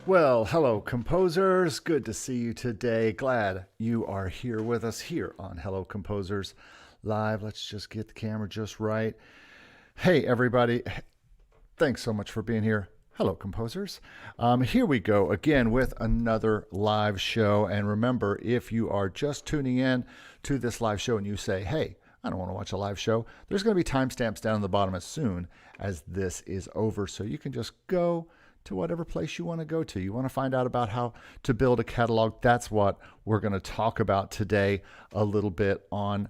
Well, hello, composers. Good to see you today. Glad you are here with us here on Hello Composers Live. Let's just get the camera just right. Hey, everybody. Thanks so much for being here. Hello, composers. Here we go again with another live show. And remember, if you are just tuning in to this live show and you say, hey, I don't want to watch a live show, there's going to be timestamps down the bottom as soon as this is over. So you can just go to whatever place you want to go to. You want to find out about how to build a catalog. That's what we're going to talk about today a little bit on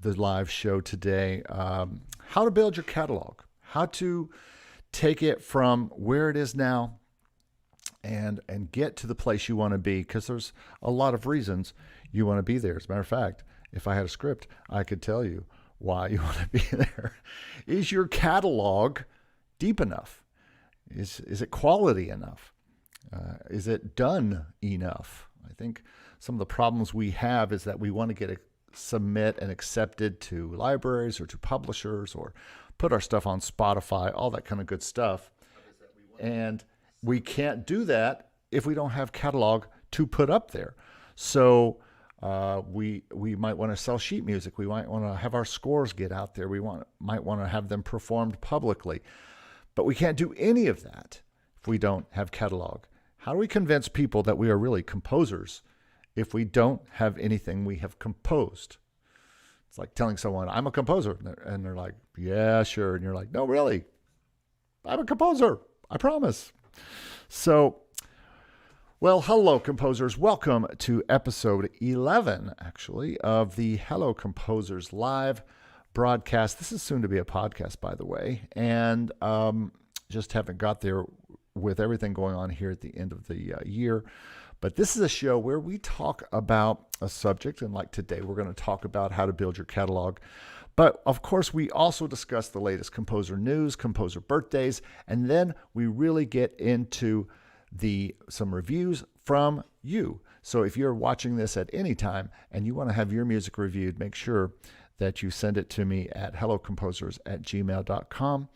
the live show today. How to build your catalog, how to take it from where it is now and get to the place you want to be, because there's a lot of reasons you want to be there. As a matter of fact, if I had a script, I could tell you why you want to be there. Is your catalog deep enough? Is it quality enough? Is it done enough? I think some of the problems we have is that we want to get submit and accepted to libraries or to publishers or put our stuff on Spotify, all that kind of good stuff. And we can't do that if we don't have catalog to put up there. So we might want to sell sheet music. We might want to have our scores get out there. Might want to have them performed publicly. But we can't do any of that if we don't have catalog. How do we convince people that we are really composers if we don't have anything we have composed? It's like telling someone, I'm a composer. And they're like, yeah, sure. And you're like, no, really, I'm a composer. I promise. So, well, hello, composers. Welcome to episode 11, actually, of the Hello Composers Live broadcast. This is soon to be a podcast, by the way, and just haven't got there with everything going on here at the end of the year. But this is a show where we talk about a subject, and like today, we're going to talk about how to build your catalog. But of course, we also discuss the latest composer news, composer birthdays, and then we really get into some reviews from you. So if you're watching this at any time and you want to have your music reviewed, make sure that you send it to me at hellocomposers@gmail.com.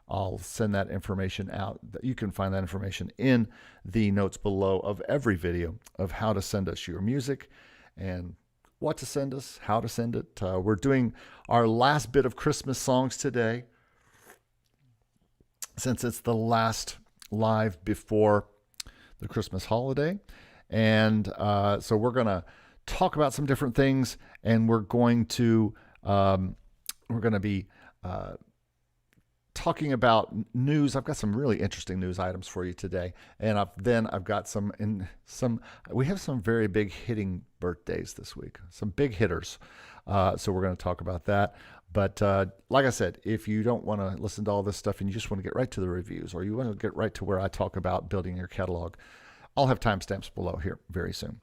I'll send that information out. You can find that information in the notes below of every video of how to send us your music and what to send us, how to send it. We're doing our last bit of Christmas songs today, since it's the last live before the Christmas holiday. And so we're going to talk about some different things, and we're going to be talking about news. I've got some really interesting news items for you today, and I've got we have some very big hitting birthdays this week, some big hitters. So we're going to talk about that. But like I said, if you don't want to listen to all this stuff and you just want to get right to the reviews, or you want to get right to where I talk about building your catalog, I'll have timestamps below here very soon.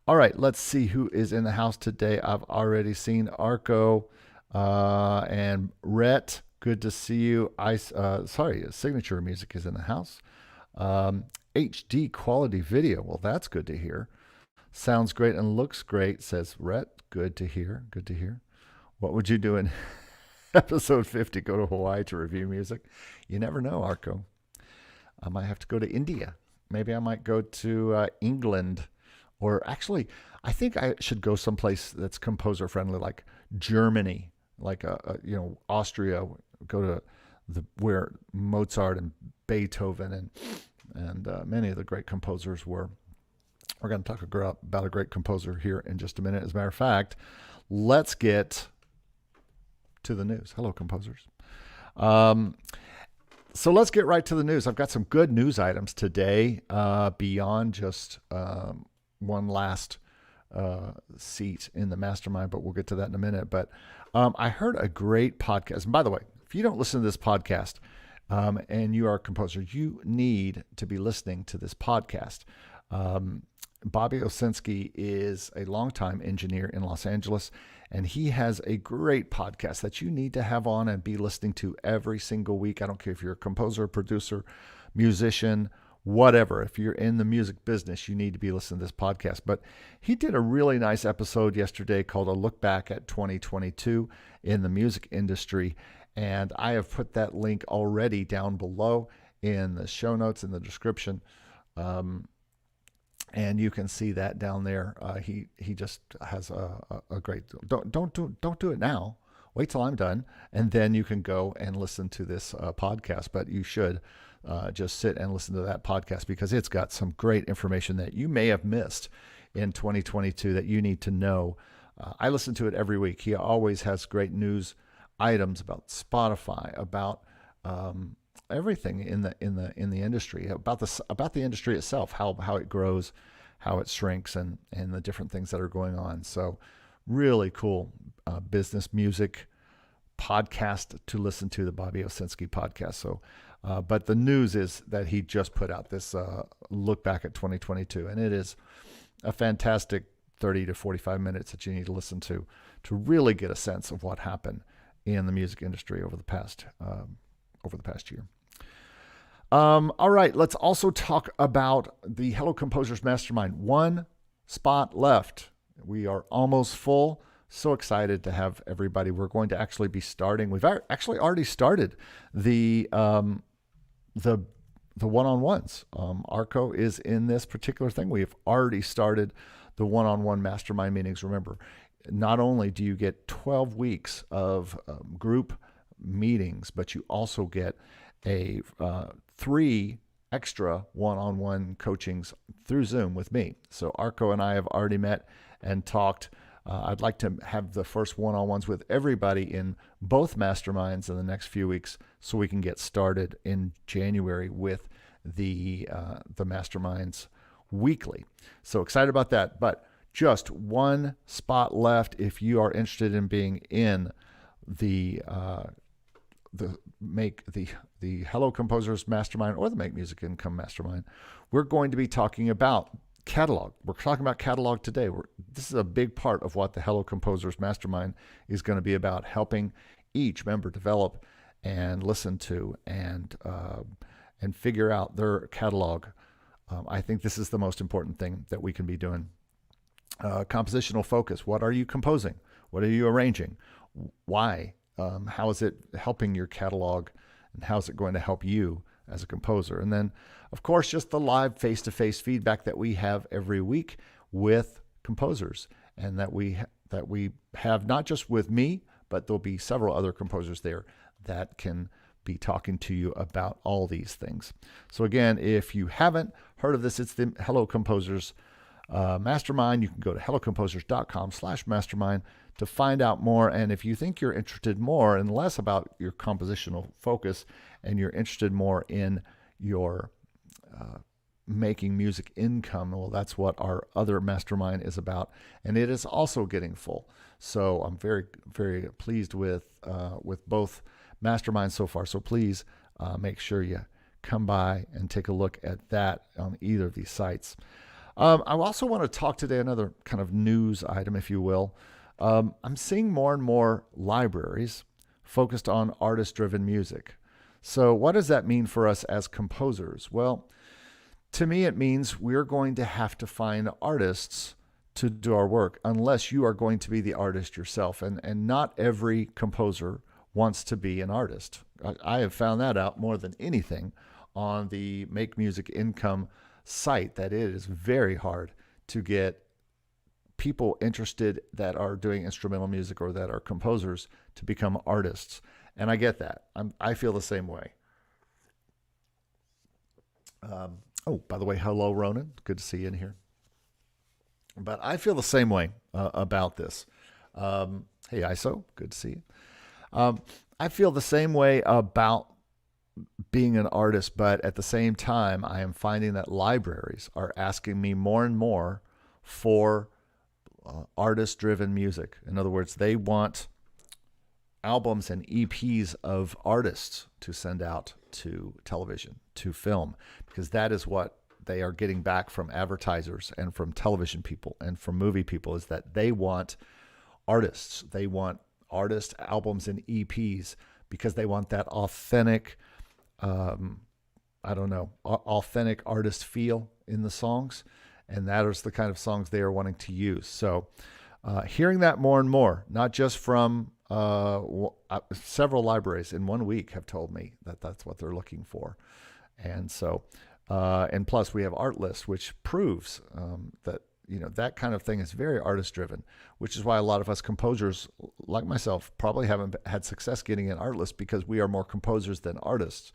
All right, let's see who is in the house today. I've already seen Arko and Rhett. Good to see you. Signature Music is in the house. HD quality video. Well, that's good to hear. Sounds great and looks great, says Rhett. Good to hear. Good to hear. What would you do in episode 50? Go to Hawaii to review music? You never know, Arko. I might have to go to India. Maybe I might go to England. Or actually, I think I should go someplace that's composer friendly, like Germany, like Austria. Go to where Mozart and Beethoven and many of the great composers were. We're going to talk about a great composer here in just a minute. As a matter of fact, let's get to the news. Hello, composers. So let's get right to the news. I've got some good news items today beyond just one last seat in the mastermind, but we'll get to that in a minute. But I heard a great podcast. And by the way, if you don't listen to this podcast and you are a composer, you need to be listening to this podcast. Bobby Osinski is a longtime engineer in Los Angeles, and he has a great podcast that you need to have on and be listening to every single week. I don't care if you're a composer, producer, musician, whatever. If you're in the music business, you need to be listening to this podcast. But he did a really nice episode yesterday called A Look Back at 2022 in the music industry. And I have put that link already down below in the show notes in the description And you can see that down there. He just has a great. Don't do it now. Wait till I'm done, and then you can go and listen to this podcast. But you should just sit and listen to that podcast because it's got some great information that you may have missed in 2022 that you need to know. I listen to it every week. He always has great news items about Spotify, about everything in the industry, about the industry itself, how it grows, how it shrinks, and the different things that are going on. So really cool business music podcast to listen to, the Bobby Owsinski podcast. So but the news is that he just put out this look back at 2022, and it is a fantastic 30 to 45 minutes that you need to listen to really get a sense of what happened in the music industry over the past year. All right, let's also talk about the Hello Composers Mastermind. One spot left. We are almost full. So excited to have everybody. We're going to actually be starting. We've actually already started the one-on-ones. Arko is in this particular thing. We have already started the one-on-one mastermind meetings. Remember, not only do you get 12 weeks of group meetings, but you also get a 3 extra one-on-one coachings through Zoom with me. So Arko and I have already met and talked. I'd like to have the first one-on-ones with everybody in both masterminds in the next few weeks so we can get started in January with the masterminds weekly. So excited about that. But just one spot left if you are interested in being in the Hello Composers Mastermind or the Make Music Income Mastermind. We're going to be talking about catalog. We're talking about catalog today. This is a big part of what the Hello Composers Mastermind is going to be about, helping each member develop and listen to and figure out their catalog. I think this is the most important thing that we can be doing. Compositional focus. What are you composing? What are you arranging? Why? How is it helping your catalog? And how is it going to help you as a composer? And then, of course, just the live face-to-face feedback that we have every week with composers, and that we have not just with me, but there'll be several other composers there that can be talking to you about all these things. So again, if you haven't heard of this, it's the Hello Composers Mastermind. You can go to hellocomposers.com/mastermind to find out more. And if you think you're interested more and less about your compositional focus, and you're interested more in your making music income, well, that's what our other mastermind is about, and it is also getting full. So I'm very, very pleased with both masterminds so far. So please make sure you come by and take a look at that on either of these sites. I also want to talk today another kind of news item, if you will. I'm seeing more and more libraries focused on artist-driven music. So what does that mean for us as composers? Well, to me, it means we're going to have to find artists to do our work unless you are going to be the artist yourself. And not every composer wants to be an artist. I have found that out more than anything on the Make Music Income site, that it is very hard to get people interested that are doing instrumental music or that are composers to become artists. And I get that. I feel the same way. Oh, by the way, hello, Ronan. Good to see you in here. But I feel the same way about this. Hey, ISO. Good to see you. I feel the same way about being an artist, but at the same time, I am finding that libraries are asking me more and more for artist-driven music. In other words, they want albums and EPs of artists to send out to television, to film, because that is what they are getting back from advertisers and from television people and from movie people, is that they want artists. They want artist albums and EPs because they want that authentic, authentic artist feel in the songs. And that is the kind of songs they are wanting to use. So hearing that more and more, not just from several libraries in 1 week have told me that that's what they're looking for. And so And plus, we have Art List, which proves that that kind of thing is very artist driven, which is why a lot of us composers, like myself, probably haven't had success getting an Art List because we are more composers than artists,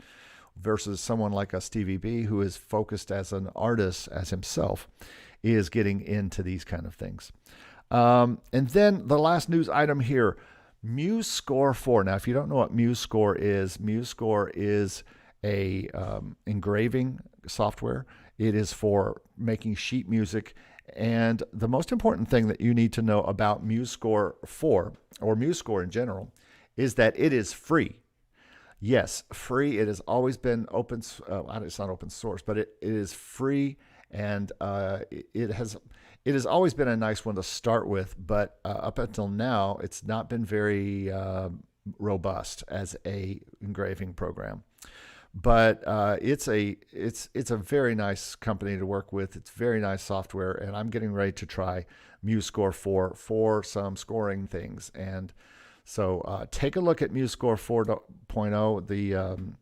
versus someone like a Stevie B, who is focused as an artist as himself, is getting into these kind of things. And then the last news item here, MuseScore 4. Now, if you don't know what MuseScore is a engraving software. It is for making sheet music. And the most important thing that you need to know about MuseScore 4, or MuseScore in general, is that it is free. Yes, free. It has always been open. It's not open source, but it is free, and it has always been a nice one to start with. But up until now, it's not been very robust as a engraving program. But it's a very nice company to work with. It's very nice software, and I'm getting ready to try MuseScore 4 for some scoring things. And so take a look at MuseScore 4.0.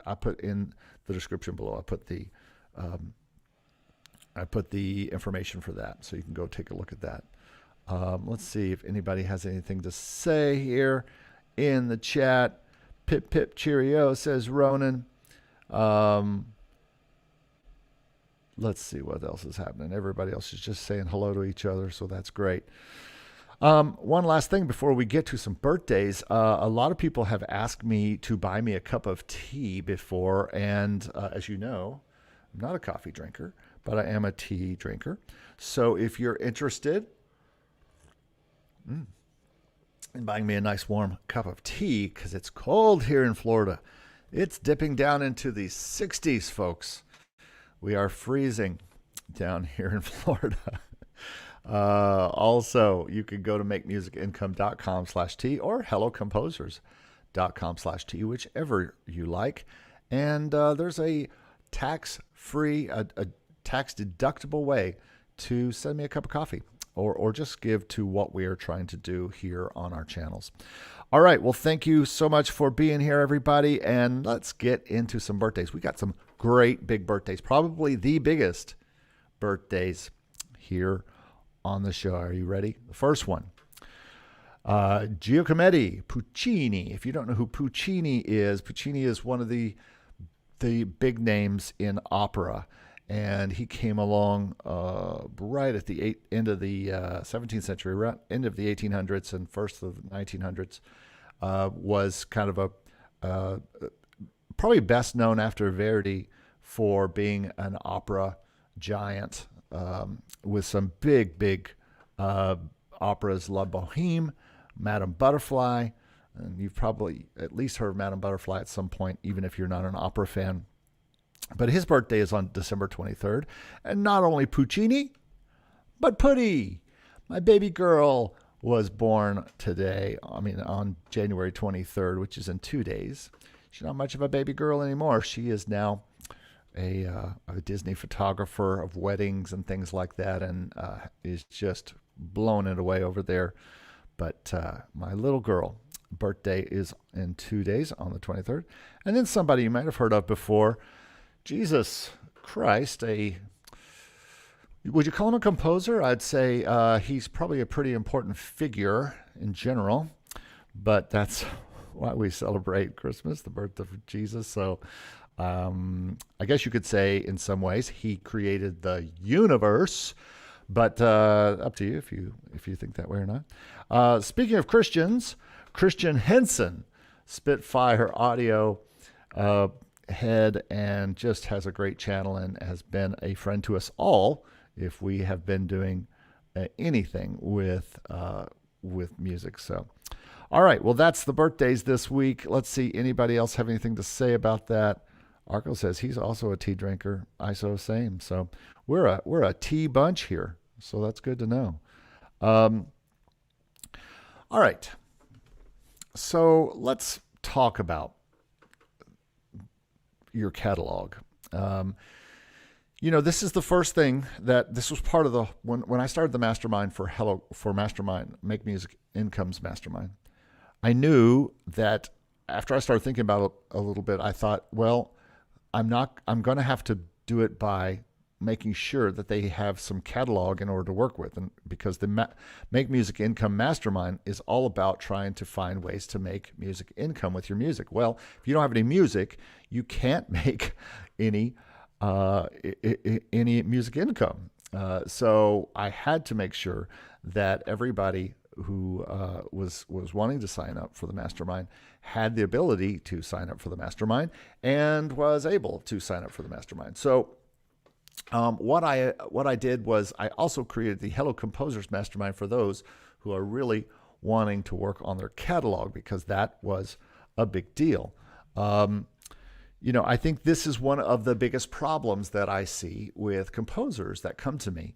I put in the description below. I put the information for that, so you can go take a look at that. Let's see if anybody has anything to say here in the chat. Pip pip cheerio, says Ronan. Let's see what else is happening. Everybody else is just saying hello to each other, so that's great. One last thing before we get to some birthdays. A lot of people have asked me to buy me a cup of tea before, and as you know, I'm not a coffee drinker, but I am a tea drinker. So if you're interested in buying me a nice warm cup of tea, because it's cold here in Florida. It's dipping down into the 60s, folks. We are freezing down here in Florida. Also, you can go to makemusicincome.com/tea or hellocomposers.com/tea, whichever you like. And there's a tax-free, a tax-deductible way to send me a cup of coffee. Or just give to what we are trying to do here on our channels. All right. Well, thank you so much for being here, everybody. And let's get into some birthdays. We got some great big birthdays, probably the biggest birthdays here on the show. Are you ready? The first one, Giacometti Puccini. If you don't know who Puccini is one of the big names in opera. And he came along right at the end of the 17th century, end of the 1800s and first of the 1900s. Was kind of probably best known after Verdi for being an opera giant with some big operas, La Boheme, Madame Butterfly. And you've probably at least heard of Madame Butterfly at some point, even if you're not an opera fan. But his birthday is on December 23rd. And not only Puccini, but Putty, my baby girl, was born today. On January 23rd, which is in 2 days. She's not much of a baby girl anymore. She is now a Disney photographer of weddings and things like that, and is just blowing it away over there. But my little girl birthday is in 2 days on the 23rd. And then somebody you might have heard of before, Jesus Christ, would you call him a composer? I'd say he's probably a pretty important figure in general, but that's why we celebrate Christmas, the birth of Jesus. So I guess you could say in some ways he created the universe, but up to you if you think that way or not. Speaking of Christians, Christian Henson, Spitfire Audio head, and just has a great channel and has been a friend to us all if we have been doing anything with music. So, all right, well, that's the birthdays this week. Let's see, anybody else have anything to say about that? Arko says he's also a tea drinker. ISO same. So we're a tea bunch here. So that's good to know. All right. So let's talk about your catalog. This is the first thing that this was part of when I started the mastermind for Mastermind, Make Music Income's Mastermind. I knew that after I started thinking about it a little bit, I thought, well, I'm going to have to do it by making sure that they have some catalog in order to work with. And because the Make Music Income Mastermind is all about trying to find ways to make music income with your music. Well, if you don't have any music, you can't make any music income. So I had to make sure that everybody who was wanting to sign up for the mastermind had the ability to sign up for the mastermind and was able to sign up for the mastermind. So what I did was I also created the Hello Composers Mastermind for those who are really wanting to work on their catalog, because that was a big deal. I think this is one of the biggest problems that I see with composers that come to me,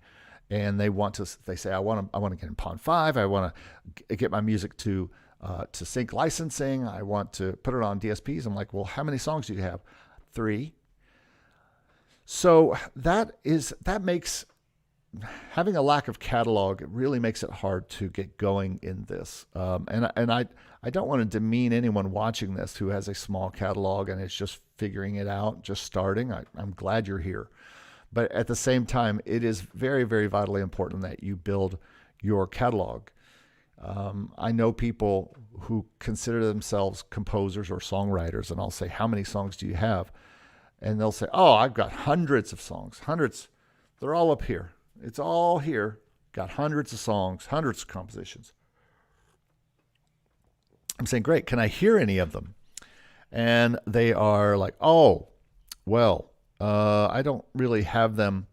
and they say, I want to get in Pond 5. I want to get my music to sync licensing. I want to put it on DSPs. I'm like, well, how many songs do you have? 3. So that makes having a lack of catalog, it really makes it hard to get going in this. And I don't want to demean anyone watching this who has a small catalog and is just figuring it out, just starting. I'm glad you're here. But at the same time, it is very, very vitally important that you build your catalog. I know people who consider themselves composers or songwriters, and I'll say, how many songs do you have? And they'll say, oh, I've got hundreds of songs, hundreds. They're all up here. It's all here. Got hundreds of songs, hundreds of compositions. I'm saying, great. Can I hear any of them? And they are like, oh, well, I don't really have them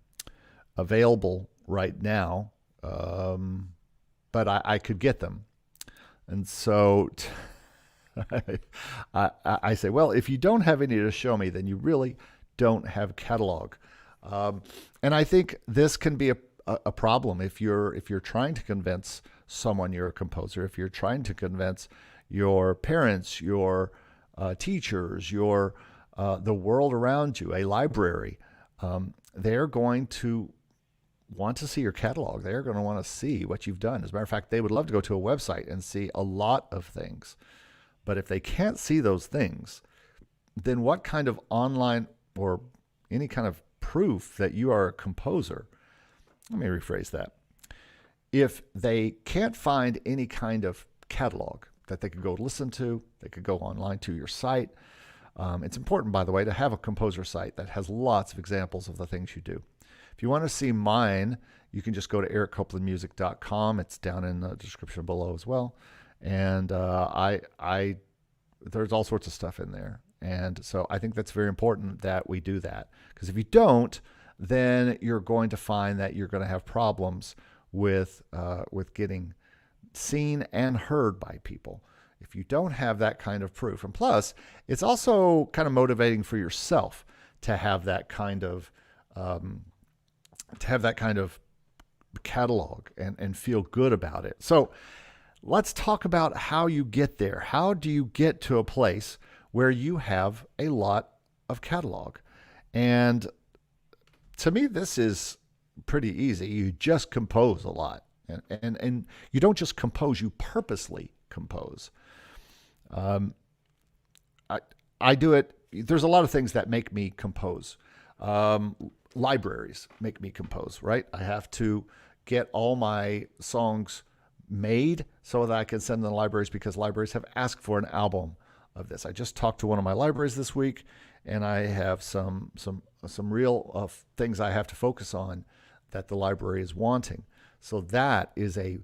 available right now, but I could get them. And so I say, well, if you don't have any to show me, then you really don't have catalog. And I think this can be a problem if you're trying to convince someone you're a composer, if you're trying to convince your parents, your teachers, the world around you, a library. They're going to want to see your catalog. They're going to want to see what you've done. As a matter of fact, they would love to go to a website and see a lot of things. But if they can't see those things, then what kind of online or any kind of proof that you are a composer? Let me rephrase that. If they can't find any kind of catalog that they could go listen to, they could go online to your site. It's important, by the way, to have a composer site that has lots of examples of the things you do. If you want to see mine, you can just go to ericcopelandmusic.com. It's down in the description below as well. And there's all sorts of stuff in there. And so I think that's very important that we do that. Because if you don't, then you're going to find that you're going to have problems with getting seen and heard by people. If you don't have that kind of proof. And plus, it's also kind of motivating for yourself to have that kind of catalog and feel good about it. So let's talk about how you get there. How do you get to a place where you have a lot of catalog? And to me, this is pretty easy. You just compose a lot. And you don't just compose, you purposely compose. I do it. There's a lot of things that make me compose. Libraries make me compose, right? I have to get all my songs made so that I can send them to libraries, because libraries have asked for an album of this. I just talked to one of my libraries this week, and I have some real things I have to focus on that the library is wanting. So that is an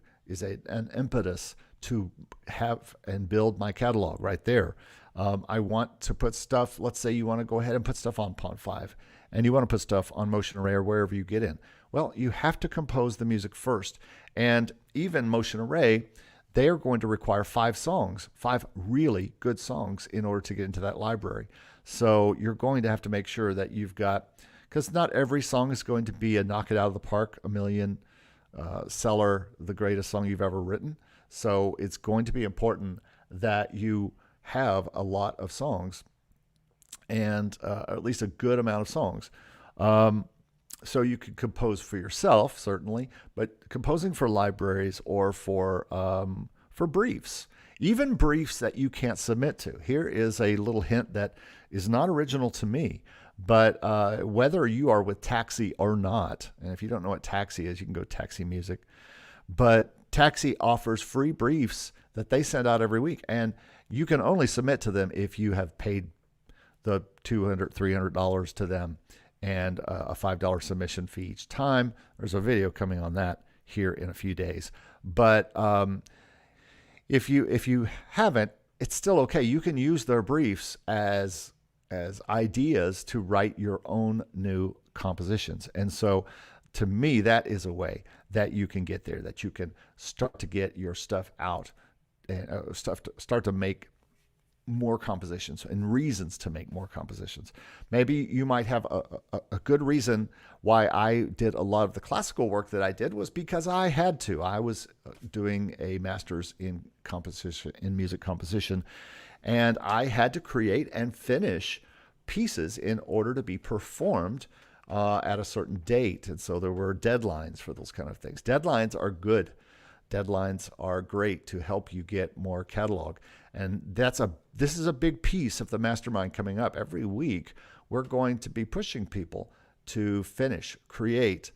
impetus to have and build my catalog right there. I want to put stuff, let's say you want to go ahead and put stuff on Pond 5, and you want to put stuff on Motion Array or wherever you get in. Well, you have to compose the music first. And even Motion Array, they are going to require 5 songs, 5 really good songs in order to get into that library. So you're going to have to make sure that you've got, because not every song is going to be a knock it out of the park, a million seller, the greatest song you've ever written. So it's going to be important that you have a lot of songs, and at least a good amount of songs. So you could compose for yourself, certainly, but composing for libraries or for briefs, even briefs that you can't submit to. Here is a little hint that is not original to me, But whether you are with Taxi or not, and if you don't know what Taxi is, you can go Taxi Music. But Taxi offers free briefs that they send out every week. And you can only submit to them if you have paid the $200, $300 to them and a $5 submission fee each time. There's a video coming on that here in a few days. But if you haven't, it's still okay. You can use their briefs as ideas to write your own new compositions. And so to me, that is a way that you can get there, that you can start to get your stuff out and start to make more compositions and reasons to make more compositions. Maybe you might have a good reason why I did a lot of the classical work that I did was because I had to. I was doing a master's in music composition, and I had to create and finish pieces in order to be performed at a certain date. And so there were deadlines for those kind of things. Deadlines are good. Deadlines are great to help you get more catalog. And this is a big piece of the mastermind coming up. Every week, we're going to be pushing people to finish, create,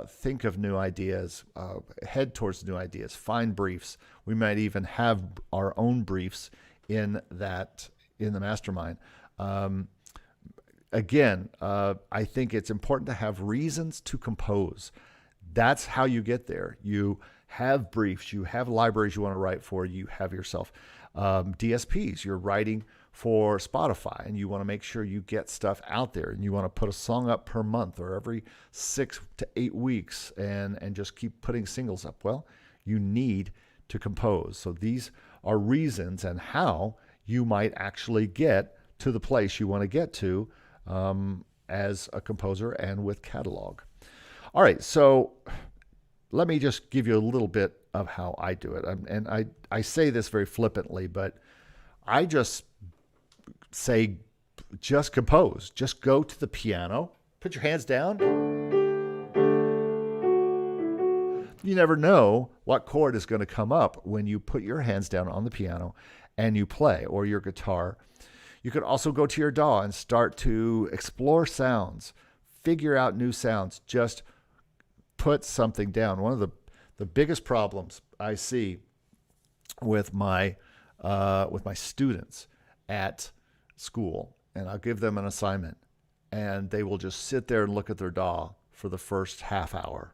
think of new ideas, head towards new ideas, find briefs. We might even have our own briefs in the mastermind. Again, I think it's important to have reasons to compose. That's how you get there. You have briefs, you have libraries you want to write for, you have yourself DSPs, you're writing for Spotify, and you want to make sure you get stuff out there, and you want to put a song up per month or every 6 to 8 weeks and just keep putting singles up. Well, you need to compose. So these are reasons and how you might actually get to the place you want to get to as a composer and with catalog. All right, so let me just give you a little bit of how I do it. And I say this very flippantly, but I just say, just compose. Just go to the piano, put your hands down. You never know what chord is going to come up when you put your hands down on the piano and you play, or your guitar. You could also go to your DAW and start to explore sounds, figure out new sounds, just put something down. One of the biggest problems I see with my students at school, and I'll give them an assignment, and they will just sit there and look at their DAW for the first half hour.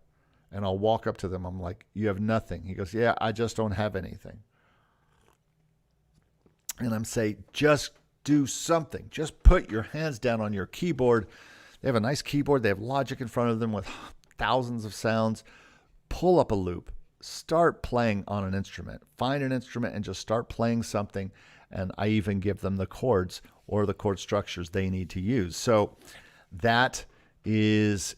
And I'll walk up to them. I'm like, "You have nothing." He goes, "Yeah, I just don't have anything." And I'm saying, just do something. Just put your hands down on your keyboard. They have a nice keyboard. They have Logic in front of them with thousands of sounds. Pull up a loop. Start playing on an instrument. Find an instrument and just start playing something. And I even give them the chords or the chord structures they need to use. So that is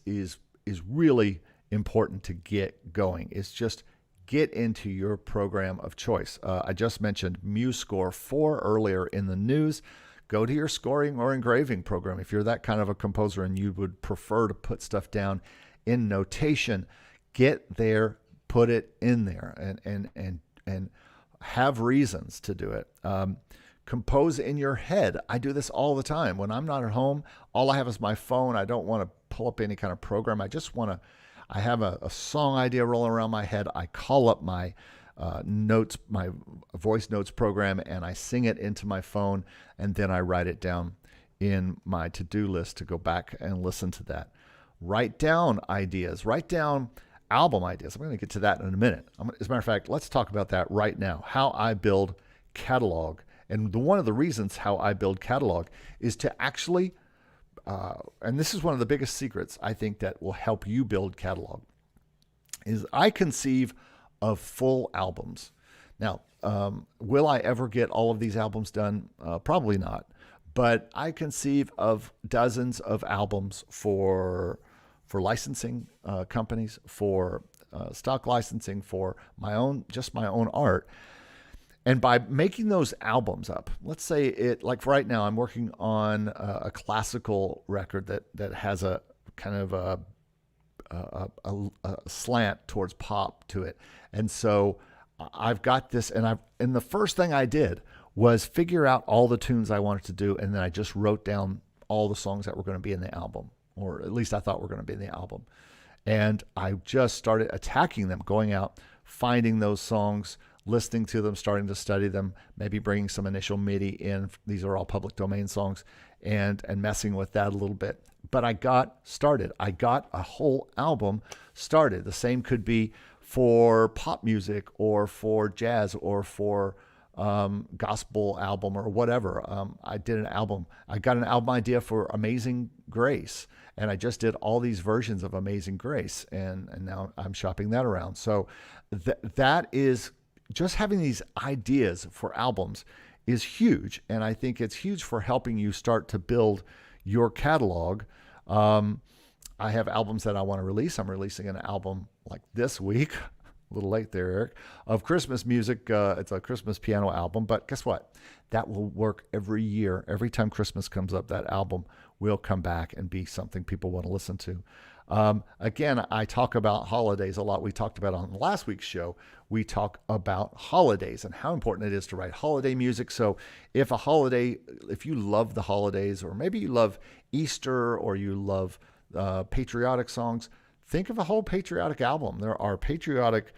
really important to get going. It's just get into your program of choice. I just mentioned MuseScore 4 earlier in the news. Go to your scoring or engraving program. If you're that kind of a composer and you would prefer to put stuff down in notation, get there, put it in there, and have reasons to do it. Compose in your head. I do this all the time. When I'm not at home, all I have is my phone. I don't want to pull up any kind of program. I have a song idea rolling around my head. I call up my notes, my voice notes program, and I sing it into my phone, and then I write it down in my to-do list to go back and listen to that. Write down ideas. Write down album ideas. I'm going to get to that in a minute. As a matter of fact, let's talk about that right now, how I build catalog. And one of the reasons how I build catalog is to actually and this is one of the biggest secrets I think that will help you build catalog, is I conceive of full albums. Now, will I ever get all of these albums done? Probably not. But I conceive of dozens of albums for licensing companies, for stock licensing, for my own art. And by making those albums up, let's say it, like right now, I'm working on a classical record that has a kind of a slant towards pop to it. And so I've got this, and the first thing I did was figure out all the tunes I wanted to do, and then I just wrote down all the songs that were going to be in the album, or at least I thought were going to be in the album. And I just started attacking them, going out, finding those songs, listening to them, starting to study them, maybe bringing some initial MIDI in. These are all public domain songs, and messing with that a little bit. But I got started. I got a whole album started. The same could be for pop music or for jazz or for gospel album or whatever. I did an album. I got an album idea for Amazing Grace, and I just did all these versions of Amazing Grace, and now I'm shopping that around. So that is just having these ideas for albums is huge, and I think it's huge for helping you start to build your catalog. I have albums that I want to release. I'm releasing an album like this week, a little late there, Eric, of Christmas music. It's a Christmas piano album, but guess what? That will work every year. Every time Christmas comes up, that album will come back and be something people want to listen to. Again, I talk about holidays a lot. We talked about on last week's show. We talk about holidays and how important it is to write holiday music. So if you love the holidays, or maybe you love Easter, or you love patriotic songs, think of a whole patriotic album. There are patriotic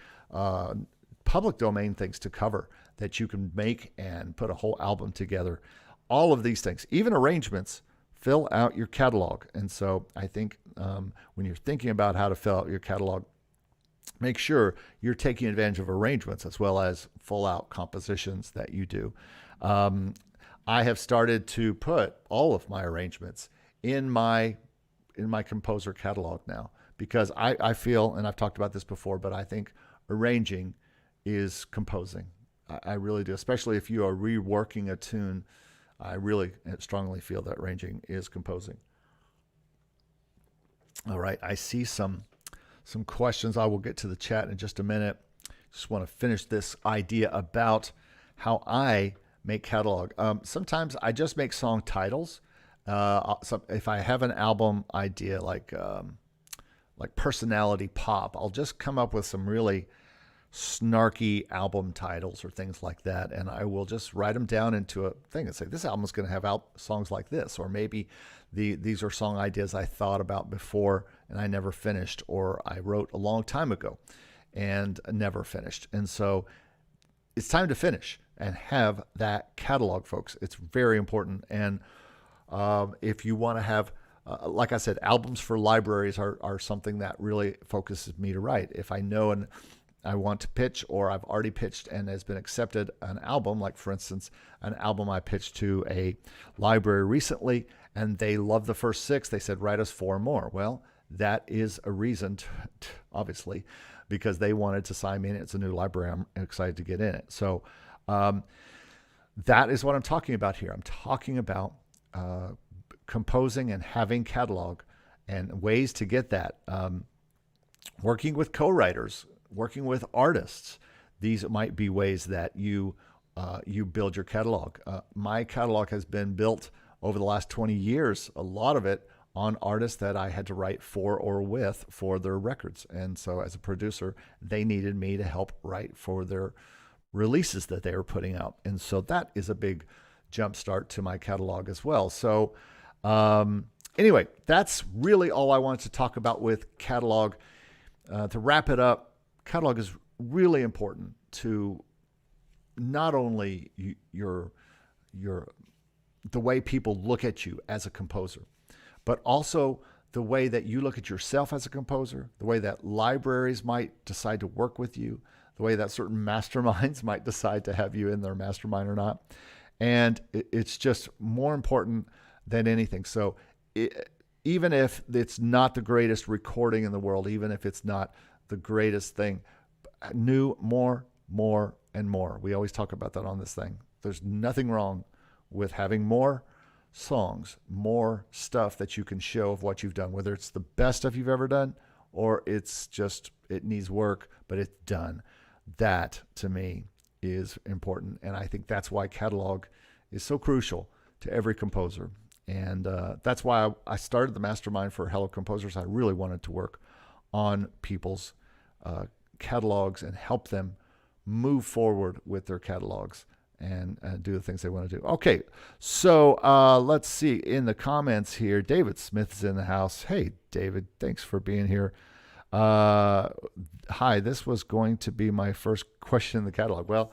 public domain things to cover that you can make and put a whole album together. All of these things, even arrangements, fill out your catalog. And so I think when you're thinking about how to fill out your catalog, make sure you're taking advantage of arrangements as well as full out compositions that you do. I have started to put all of my arrangements in my composer catalog now, because I feel, and I've talked about this before, but I think arranging is composing. I really do, especially if you are reworking a tune. I really strongly feel that arranging is composing. All right, I see some questions. I will get to the chat in just a minute. Just want to finish this idea about how I make catalog. Sometimes I just make song titles. If I have an album idea like personality pop, I'll just come up with some really snarky album titles or things like that, and I will just write them down into a thing and say, this album is going to have songs like this, or maybe these are song ideas I thought about before and I never finished, or I wrote a long time ago and never finished. And so it's time to finish and have that catalog, folks. It's very important. And if you want to have, like I said, albums for libraries are something that really focuses me to write. If I know and I want to pitch, or I've already pitched and has been accepted an album, like for instance, an album I pitched to a library recently, and they loved the first 6. They said, write us 4 more. Well, that is a reason to obviously, because they wanted to sign me in. It's a new library. I'm excited to get in it. So that is what I'm talking about here. I'm talking about composing and having catalog and ways to get that. Working with co-writers, working with artists. These might be ways that you build your catalog. My catalog has been built over the last 20 years, a lot of it on artists that I had to write for or with for their records. And so as a producer, they needed me to help write for their releases that they were putting out. And so that is a big jump start to my catalog as well. So anyway, that's really all I wanted to talk about with catalog. To wrap it up, catalog is really important to not only the way people look at you as a composer, but also the way that you look at yourself as a composer, the way that libraries might decide to work with you, the way that certain masterminds might decide to have you in their mastermind or not. And it's just more important than anything. So even if it's not the greatest recording in the world, even if it's not the greatest thing, new, more, and more. We always talk about that on this thing. There's nothing wrong with having more songs, more stuff that you can show of what you've done, whether it's the best stuff you've ever done or it's just, it needs work, but it's done. That, to me, is important. And I think that's why catalog is so crucial to every composer. And that's why I started the mastermind for Hello Composers. I really wanted to work on people's catalogs and help them move forward with their catalogs and do the things they want to do. Okay, so let's see. In the comments here, David Smith is in the house. Hey, David, thanks for being here. Hi, this was going to be my first question in the catalog. Well,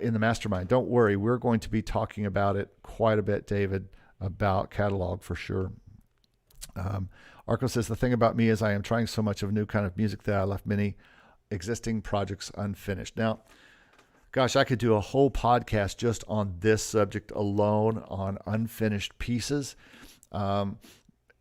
in the mastermind, don't worry. We're going to be talking about it quite a bit, David, about catalog for sure. Arko says, the thing about me is I am trying so much of new kind of music that I left many existing projects unfinished. Now, gosh, I could do a whole podcast just on this subject alone, on unfinished pieces. That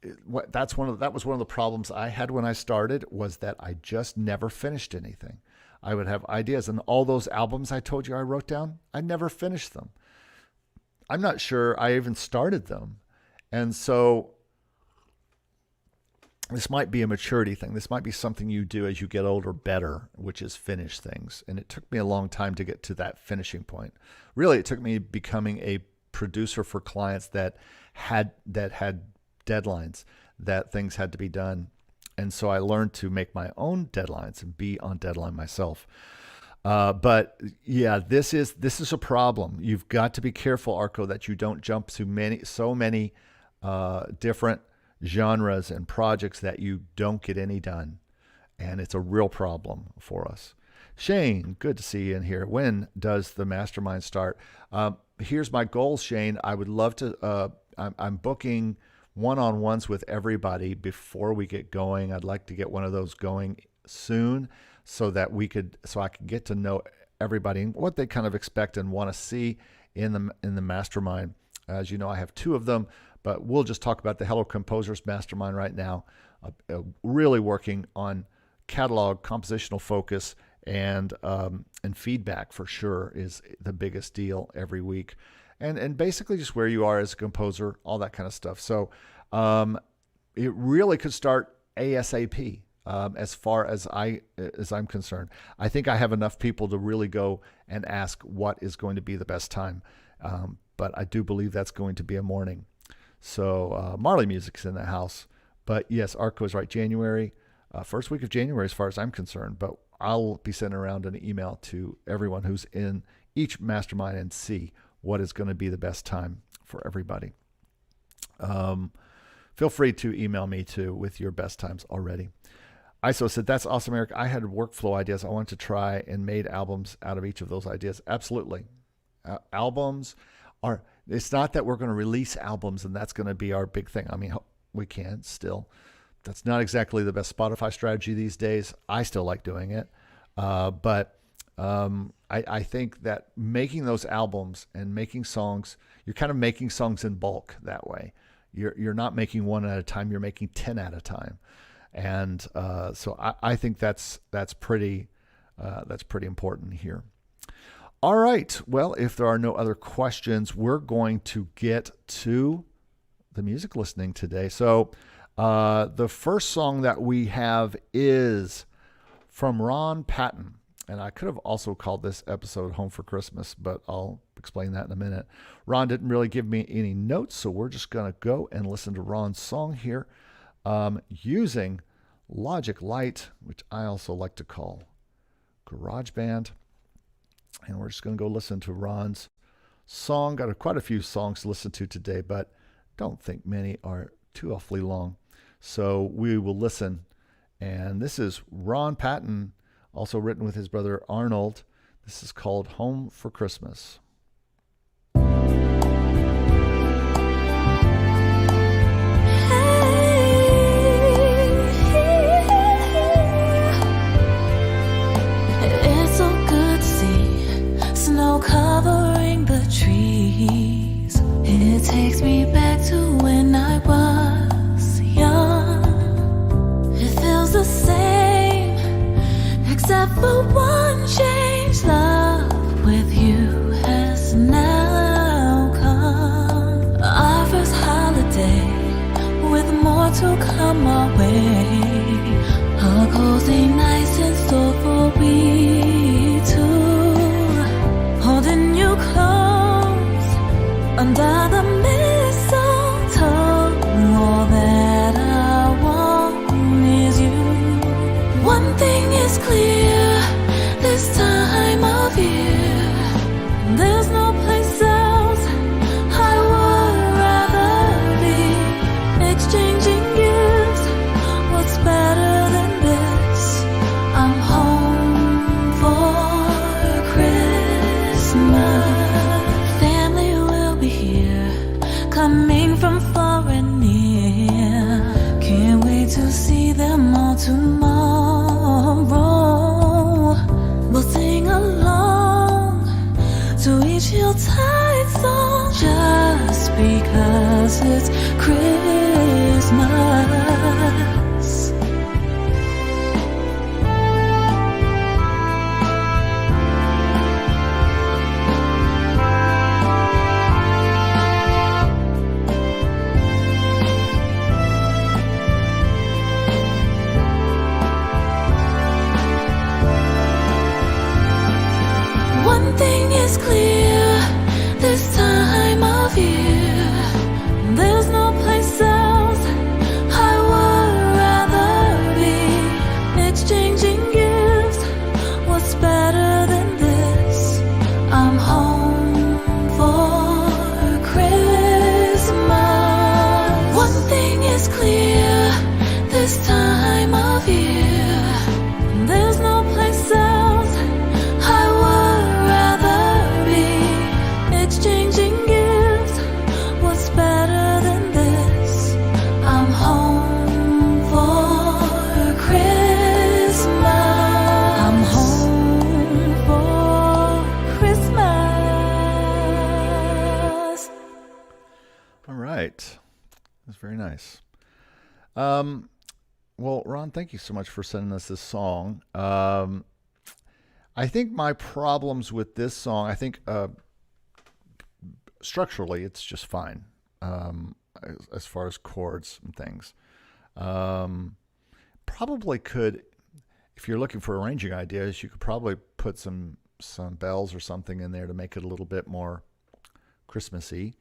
was one of the problems I had when I started, was that I just never finished anything. I would have ideas, and all those albums I told you I wrote down, I never finished them. I'm not sure I even started them. And so this might be a maturity thing. This might be something you do as you get older better, which is finish things. And it took me a long time to get to that finishing point. Really, it took me becoming a producer for clients that had deadlines, that things had to be done. And so I learned to make my own deadlines and be on deadline myself. But yeah, this is a problem. You've got to be careful, Arko, that you don't jump to so many different genres and projects that you don't get any done. And it's a real problem for us. Shane, good to see you in here. When does the mastermind start? Here's my goal, Shane. I would love to, I'm booking one-on-ones with everybody before we get going. I'd like to get one of those going soon so that I could get to know everybody and what they kind of expect and want to see in the mastermind. As you know, I have 2 of them, but we'll just talk about the Hello Composers Mastermind right now. Really working on catalog, compositional focus, and feedback for sure is the biggest deal every week. And basically just where you are as a composer, all that kind of stuff. So it really could start ASAP as far as I'm concerned. I think I have enough people to really go and ask what is going to be the best time. But I do believe that's going to be a morning. So Marley Music's in the house. But yes, Arko is right. January, first week of January as far as I'm concerned. But I'll be sending around an email to everyone who's in each mastermind and see what is going to be the best time for everybody. Feel free to email me too with your best times already. ISO said, that's awesome, Eric. I had workflow ideas I wanted to try and made albums out of each of those ideas. Absolutely. Albums are, it's not that we're going to release albums and that's going to be our big thing. I mean, we can still. That's not exactly the best Spotify strategy these days. I still like doing it. But I think that making those albums and making songs, you're kind of making songs in bulk that way. You're not making one at a time. You're making 10 at a time. And so I think that's pretty important here. All right. Well, if there are no other questions, we're going to get to the music listening today. So the first song that we have is from Ron Patton. And I could have also called this episode Home for Christmas, but I'll explain that in a minute. Ron didn't really give me any notes, so we're just going to go and listen to Ron's song here using Logic Lite, which I also like to call GarageBand. And we're just going to go listen to Ron's song. Got quite a few songs to listen to today, but don't think many are too awfully long. So we will listen. And this is Ron Patton, also written with his brother Arnold. This is called Home for Christmas. It's so good to see snow covering the trees. It takes me back to when I was young. It feels the same, except for one change. Love with you has now come. Our first holiday with more to come our way. A cozy nights in store for we two. Holding you close under the mistletoe. All that I want is you. One thing is clear this time of year. coming from far and near. Can't wait to see them all tomorrow. We'll sing along to each Yuletide song just because it's Christmas. One thing is clear this time of year, there's no place else I would rather be. Exchanging gifts, what's better than this? I'm home for Christmas. One thing is clear this time of year, there's no place else I would rather be. Exchanging gifts, what's better than this? I'm home for Christmas. I'm home for Christmas. All right. That's very nice. Well, Ron, thank you so much for sending us this song. I think my problems with this song, I think structurally it's just fine as far as chords and things. Probably could, if you're looking for arranging ideas, you could probably put some bells or something in there to make it a little bit more Christmassy.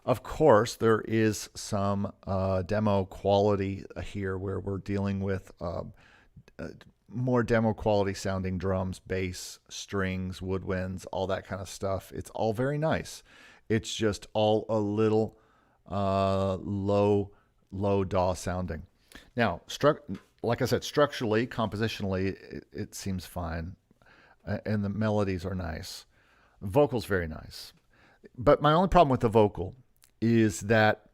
Of course, there is some demo quality here where we're dealing with more demo quality sounding drums, bass, strings, woodwinds, all that kind of stuff. It's all very nice. It's just all a little low DAW sounding. Now, like I said, structurally, compositionally, it seems fine, and the melodies are nice. The vocal's very nice. But my only problem with the vocal is that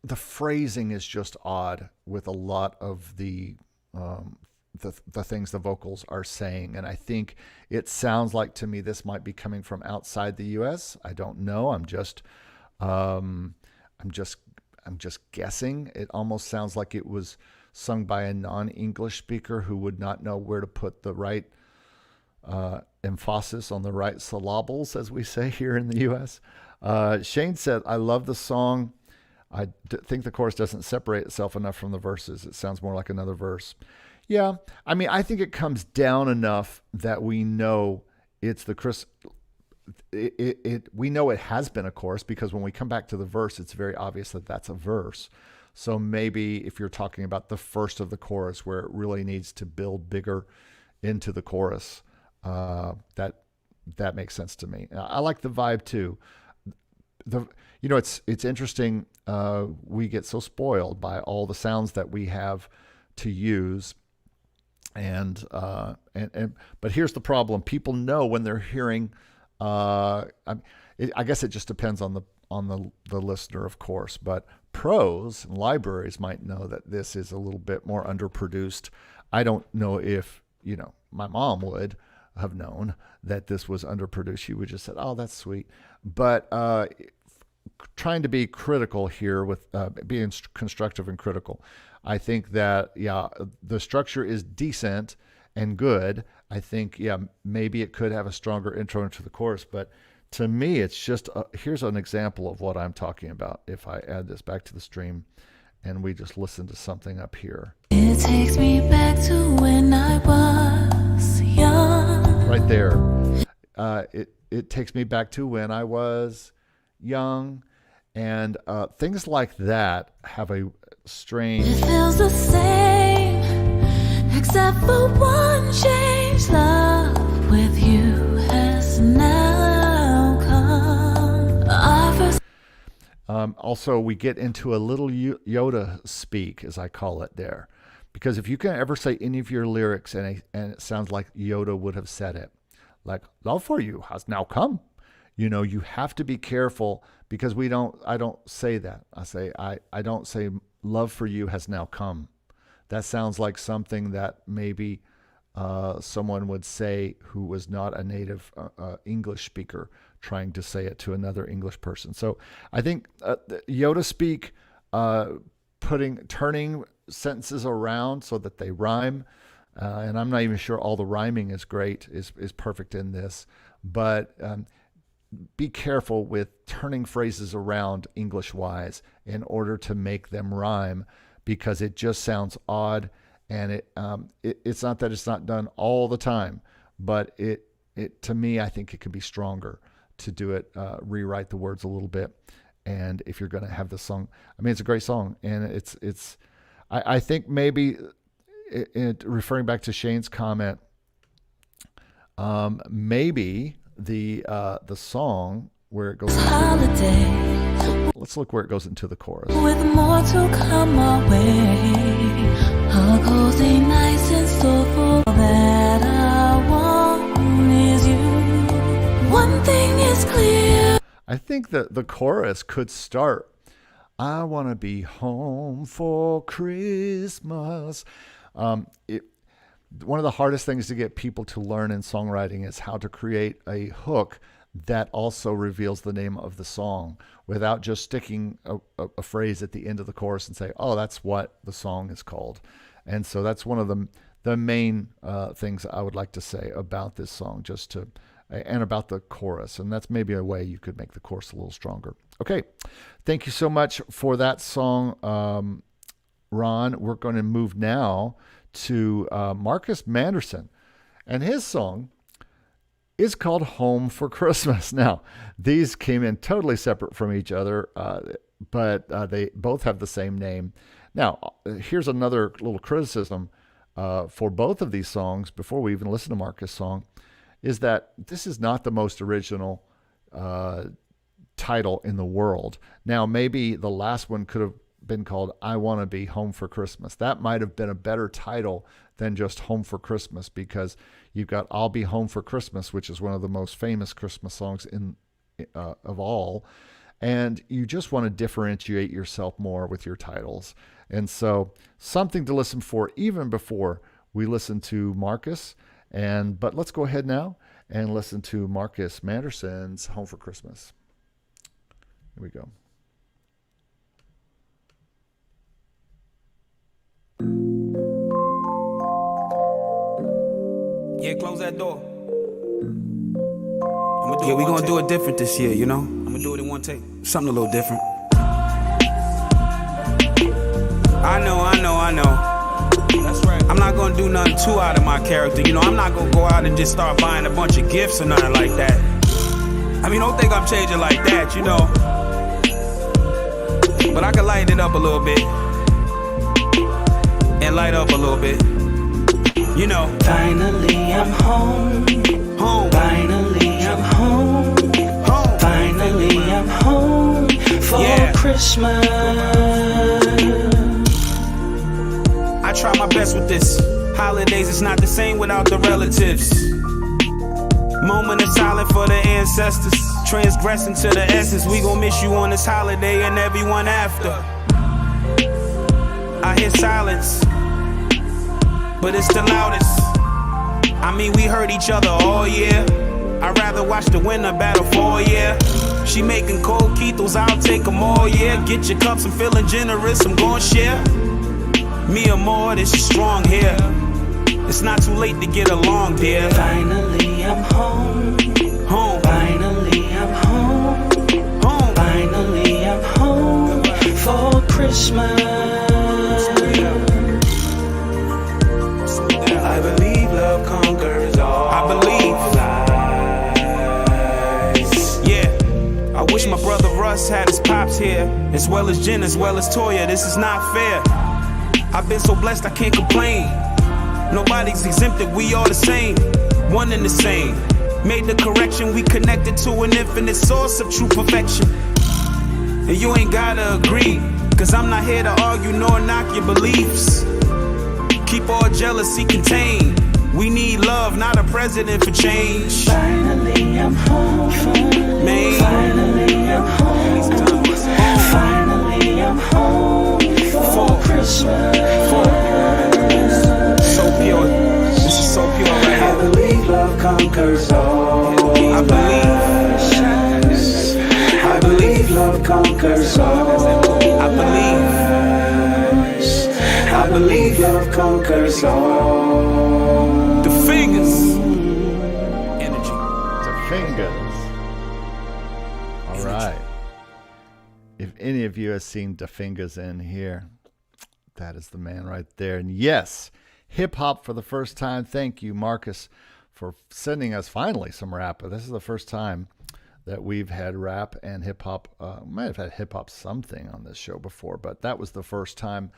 the phrasing is just odd with a lot of the things the vocals are saying, and I think it sounds like to me this might be coming from outside the U.S. I don't know. I'm just guessing. It almost sounds like it was sung by a non-English speaker who would not know where to put the right emphasis on the right syllables, as we say here in the U.S. Shane said, I love the song. I think the chorus doesn't separate itself enough from the verses. It sounds more like another verse. Yeah, I mean, I think it comes down enough that we know it's the we know it has been a chorus, because when we come back to the verse, it's very obvious that that's a verse. So maybe if you're talking about the first of the chorus where it really needs to build bigger into the chorus, that makes sense to me. I like the vibe too. It's interesting. We get so spoiled by all the sounds that we have to use, but here's the problem: people know when they're hearing. I guess it just depends on the listener, of course. But pros and libraries might know that this is a little bit more underproduced. I don't know if my mom would have known that this was underproduced. She would just said, "Oh, that's sweet." But trying to be critical here with being constructive and critical, I think that the structure is decent and good. I think maybe it could have a stronger intro into the chorus, but to me it's just here's an example of what I'm talking about. If I add this back to the stream and we just listen to something up here. It takes me back to when I was young. Right there. It takes me back to when I was young, and things like that have a strange. It feels the same, except for one change. Love with you has now come. Also, we get into a little Yoda speak, as I call it there, because if you can ever say any of your lyrics and it sounds like Yoda would have said it, like love for you has now come. You have to be careful because I don't say that. I don't say love for you has now come. That sounds like something that maybe someone would say who was not a native English speaker trying to say it to another English person. So I think Yoda speak, turning sentences around so that they rhyme, and I'm not even sure all the rhyming is great, is perfect in this, but be careful with turning phrases around English-wise in order to make them rhyme, because it just sounds odd. And it's not that it's not done all the time, but it to me, I think it could be stronger to do it, rewrite the words a little bit. And if you're going to have the song, I mean, it's a great song, and I think maybe referring back to Shane's comment, maybe the song where it goes into let's look where it goes into the chorus. With more to come our way, a cozy nice and soulful, that I want is you. One thing is clear. I think that the chorus could start, I want to be home for Christmas. One of the hardest things to get people to learn in songwriting is how to create a hook that also reveals the name of the song without just sticking a phrase at the end of the chorus and say, oh, that's what the song is called. And so that's one of the main things I would like to say about this song, and about the chorus. And that's maybe a way you could make the chorus a little stronger. Okay. Thank you so much for that song, Ron. We're going to move now to Marcus Manderson, and his song is called Home for Christmas. Now, these came in totally separate from each other, but they both have the same name. Now, here's another little criticism for both of these songs before we even listen to Marcus' song, is that this is not the most original title in the world. Now, maybe the last one could have been called I Want to Be Home for Christmas. That might have been a better title than just Home for Christmas, because you've got I'll Be Home for Christmas, which is one of the most famous Christmas songs of all, and you just want to differentiate yourself more with your titles. And so something to listen for even before we listen to Marcus. But let's go ahead now and listen to Marcus Manderson's Home for Christmas. Here we go. Yeah, close that door. Yeah, we gonna do it different this year, you know? I'm gonna do it in one take. Something a little different. I know. That's right. I'm not gonna do nothing too out of my character. You know, I'm not gonna go out and just start buying a bunch of gifts or nothing like that. I mean, don't think I'm changing like that, you know? But I can lighten it up a little bit. And light up a little bit. You know. Finally I'm home. Home. Finally I'm home. Home. Finally I'm home for Christmas. I try my best with this. Holidays, it's not the same without the relatives. Moment of silence for the ancestors. Transgressing to the essence. We gon' miss you on this holiday and everyone after. I hear silence, but it's the loudest. I mean, we hurt each other all year. I'd rather watch the winter battle for a year. She making cold ketos, I'll take them all, yeah. Get your cups, I'm feeling generous, I'm gon' share. Me and more, this is strong here. It's not too late to get along, dear. Finally I'm home. Home. Finally I'm home. Home. Finally I'm home for Christmas. I believe love conquers all. I believe. Yeah. I wish my brother Russ had his pops here, as well as Jen, as well as Toya. This is not fair. I've been so blessed I can't complain. Nobody's exempted, we all the same. One and the same. Made the correction, we connected to an infinite source of true perfection. And you ain't gotta agree, cause I'm not here to argue nor knock your beliefs. Keep all jealousy contained. We need love, not a president for change. Finally I'm home. Man. Finally I'm home. Finally I'm home for Christmas. So pure. This is so pure right I here. believe love conquers all. I believe. I believe love conquers all. I believe. I believe love conquers all. The fingers. Energy. The fingers. All right. If any of you have seen the fingers in here, that is the man right there. And yes, hip hop for the first time. Thank you, Marcus, for sending us finally some rap. This is the first time that we've had rap and hip hop. Might have had hip hop something on this show before, but that was the first time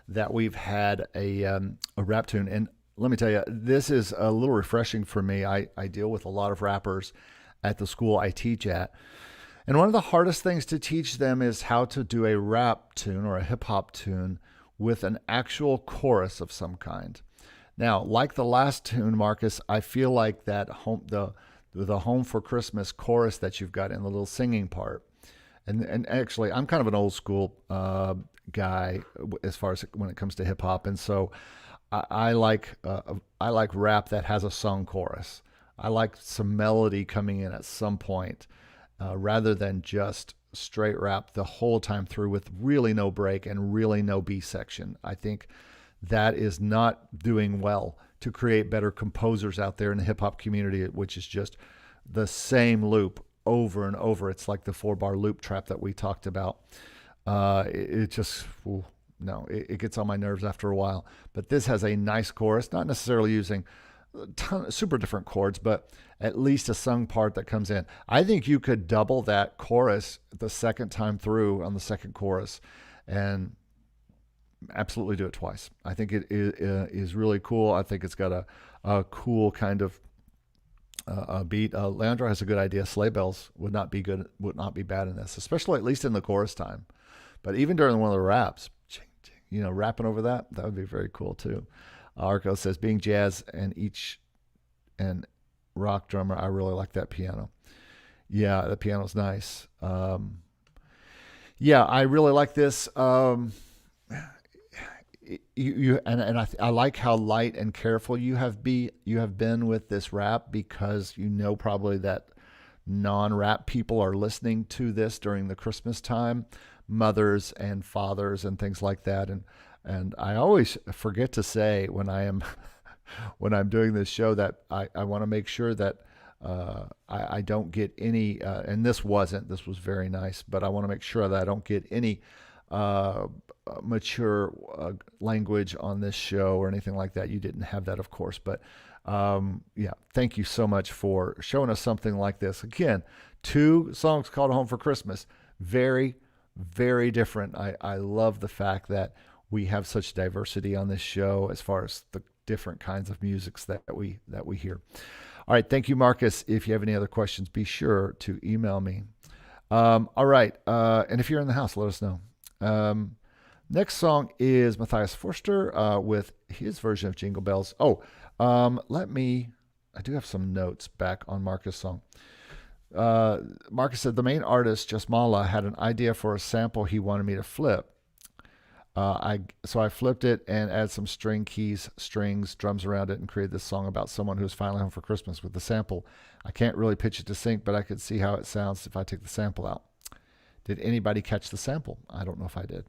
that we've had a rap tune. And let me tell you, this is a little refreshing for me. I deal with a lot of rappers at the school I teach at. And one of the hardest things to teach them is how to do a rap tune or a hip hop tune with an actual chorus of some kind. Now, like the last tune, Marcus, I feel like that the Home for Christmas chorus that you've got in the little singing part. And actually, I'm kind of an old school guy as far as when it comes to hip hop, and so I like rap that has a sung chorus. I like some melody coming in at some point, rather than just straight rap the whole time through with really no break and really no B section. I think that is not doing well to create better composers out there in the hip hop community, which is just the same loop over and over. It's like the 4-bar loop trap that we talked about. It just, it gets on my nerves after a while. But this has a nice chorus, not necessarily using a ton of super different chords, but at least a sung part that comes in. I think you could double that chorus the second time through on the second chorus and absolutely do it twice. I think it is really cool. I think it's got a cool kind of beat. Leandro has a good idea. Sleigh bells would not be bad in this, especially at least in the chorus time. But even during one of the raps, rapping over that would be very cool too. Arko says, being jazz and rock drummer, I really like that piano. Yeah, the piano's nice. I really like this. I like how light and careful you have been with this rap, because probably that non-rap people are listening to this during the Christmas time, mothers and fathers and things like that. And I always forget to say when I'm doing this show that I want to make sure that I don't get any, and this was very nice, but I want to make sure that I don't get any mature language on this show or anything like that. You didn't have that, of course, but thank you so much for showing us something like this. Again, 2 songs called Home for Christmas, very, very different. I love the fact that we have such diversity on this show as far as the different kinds of musics that we hear. All right, thank you, Marcus. If you have any other questions, be sure to email me. All right, and if you're in the house, let us know. Next song is Matthias Forster with his version of Jingle Bells. I do have some notes back on Marcus' song. Marcus said the main artist, Jasmala, had an idea for a sample he wanted me to flip. So I flipped it and added some string keys, strings, drums around it, and created this song about someone who's finally home for Christmas with the sample. I can't really pitch it to sync, but I could see how it sounds if I take the sample out. Did anybody catch the sample? I don't know if I did.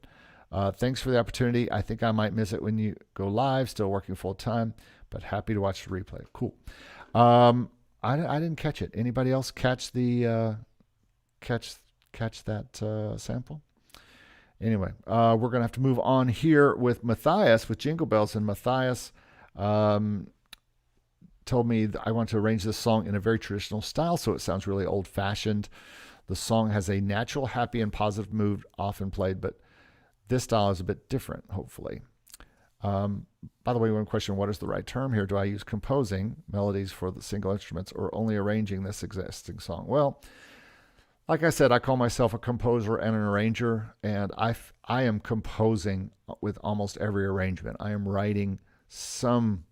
Thanks for the opportunity. I think I might miss it when you go live. Still working full time, but happy to watch the replay. Cool. I didn't catch it. Anybody else catch the catch that sample? Anyway, we're gonna have to move on here with Matthias with Jingle Bells, and Matthias told me that I want to arrange this song in a very traditional style, so it sounds really old-fashioned. The song has a natural, happy, and positive mood often played, but this style is a bit different, hopefully. By the way, one question, what is the right term here? Do I use composing melodies for the single instruments or only arranging this existing song? Well, like I said, I call myself a composer and an arranger, and I am composing with almost every arrangement. I am writing some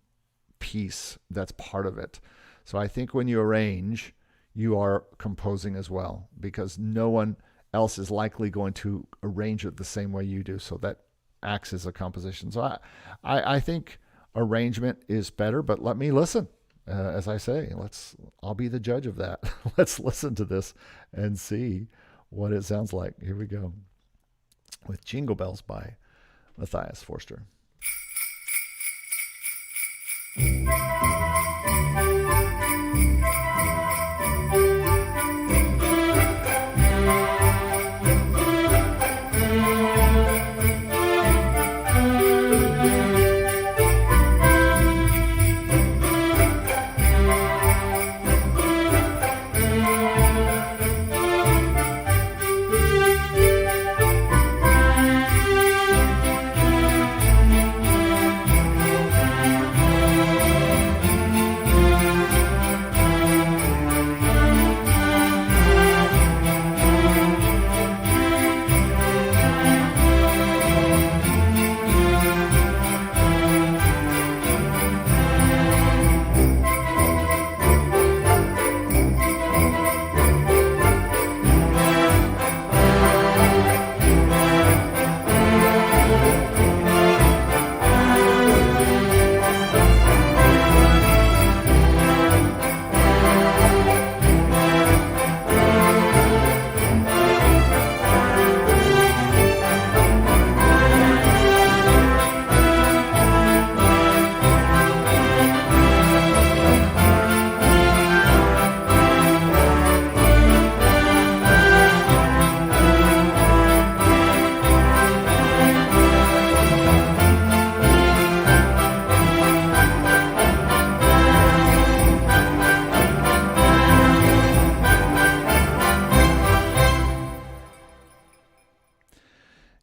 piece that's part of it. So I think when you arrange, you are composing as well, because no one else is likely going to arrange it the same way you do. So that acts as a composition. So I think arrangement is better, but let me listen. As I say, I'll be the judge of that. Let's listen to this and see what it sounds like. Here we go with Jingle Bells by Matthias Forster.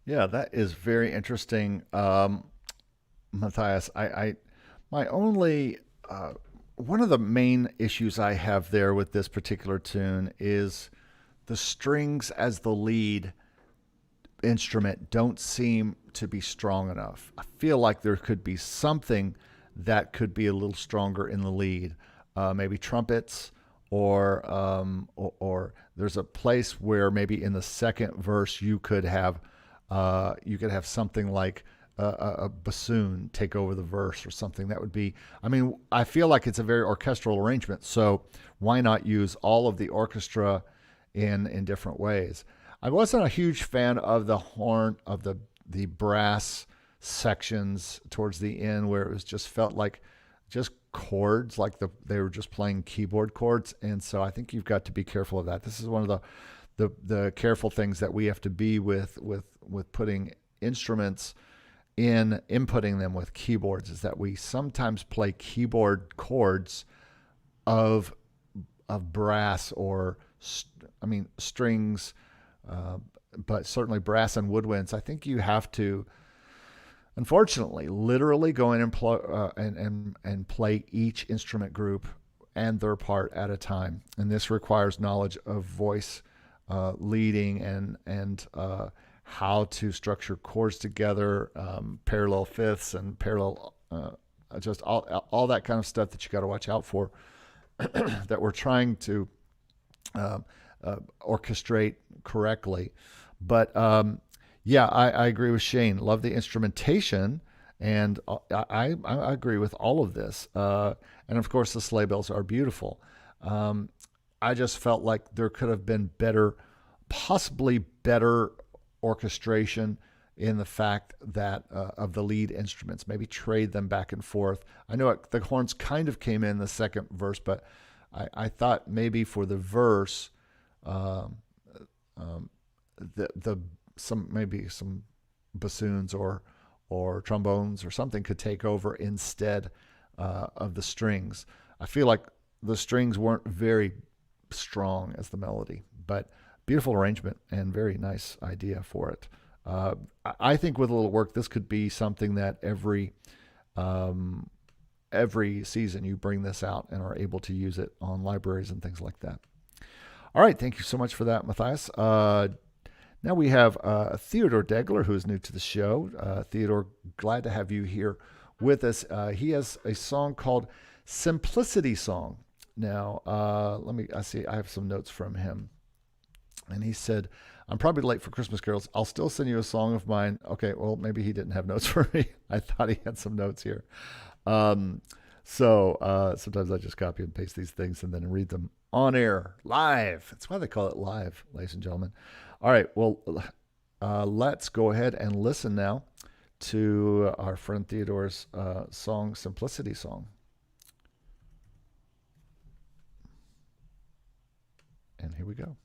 Yeah, that is very interesting, Matthias. My only one of the main issues I have there with this particular tune is the strings as the lead instrument don't seem to be strong enough. I feel like there could be something that could be a little stronger in the lead, maybe trumpets, or there's a place where maybe in the second verse you could have something like a bassoon take over the verse or something. That would be, I mean, I feel like it's a very orchestral arrangement, so why not use all of the orchestra in different ways? I wasn't a huge fan of the horn, of the brass sections towards the end, where it was just felt like just chords, like they were just playing keyboard chords. And so I think you've got to be careful of that. This is one of the careful things that we have to be with putting instruments in, inputting them with keyboards, is that we sometimes play keyboard chords of brass or strings, but certainly brass and woodwinds. I think you have to, unfortunately, literally go in and play each instrument group and their part at a time, and this requires knowledge of voice leading and how to structure chords together, parallel fifths and parallel, just all that kind of stuff that you got to watch out for, that we're trying to orchestrate correctly. But yeah, I agree with Shane. Love the instrumentation, and I agree with all of this. And of course, the sleigh bells are beautiful. I just felt like there could have been possibly better orchestration in the fact that of the lead instruments. Maybe trade them back and forth. I know the horns kind of came in the second verse, but I thought maybe for the verse, maybe some bassoons or trombones or something could take over instead of the strings. I feel like the strings weren't very strong as the melody, but beautiful arrangement and very nice idea for it. I think with a little work, this could be something that every season you bring this out and are able to use it on libraries and things like that. All right, thank you so much for that, Matthias. Now we have Theodor Degler, who is new to the show. Theodor, glad to have you here with us. He has a song called Simplicity Song. Now, I see, I have some notes from him. And he said, I'm probably late for Christmas carols. I'll still send you a song of mine. Okay, well, maybe he didn't have notes for me. I thought he had some notes here. So sometimes I just copy and paste these things and then read them on air, live. That's why they call it live, ladies and gentlemen. All right, well, let's go ahead and listen now to our friend Theodor's song, Simplicity Song. And here we go.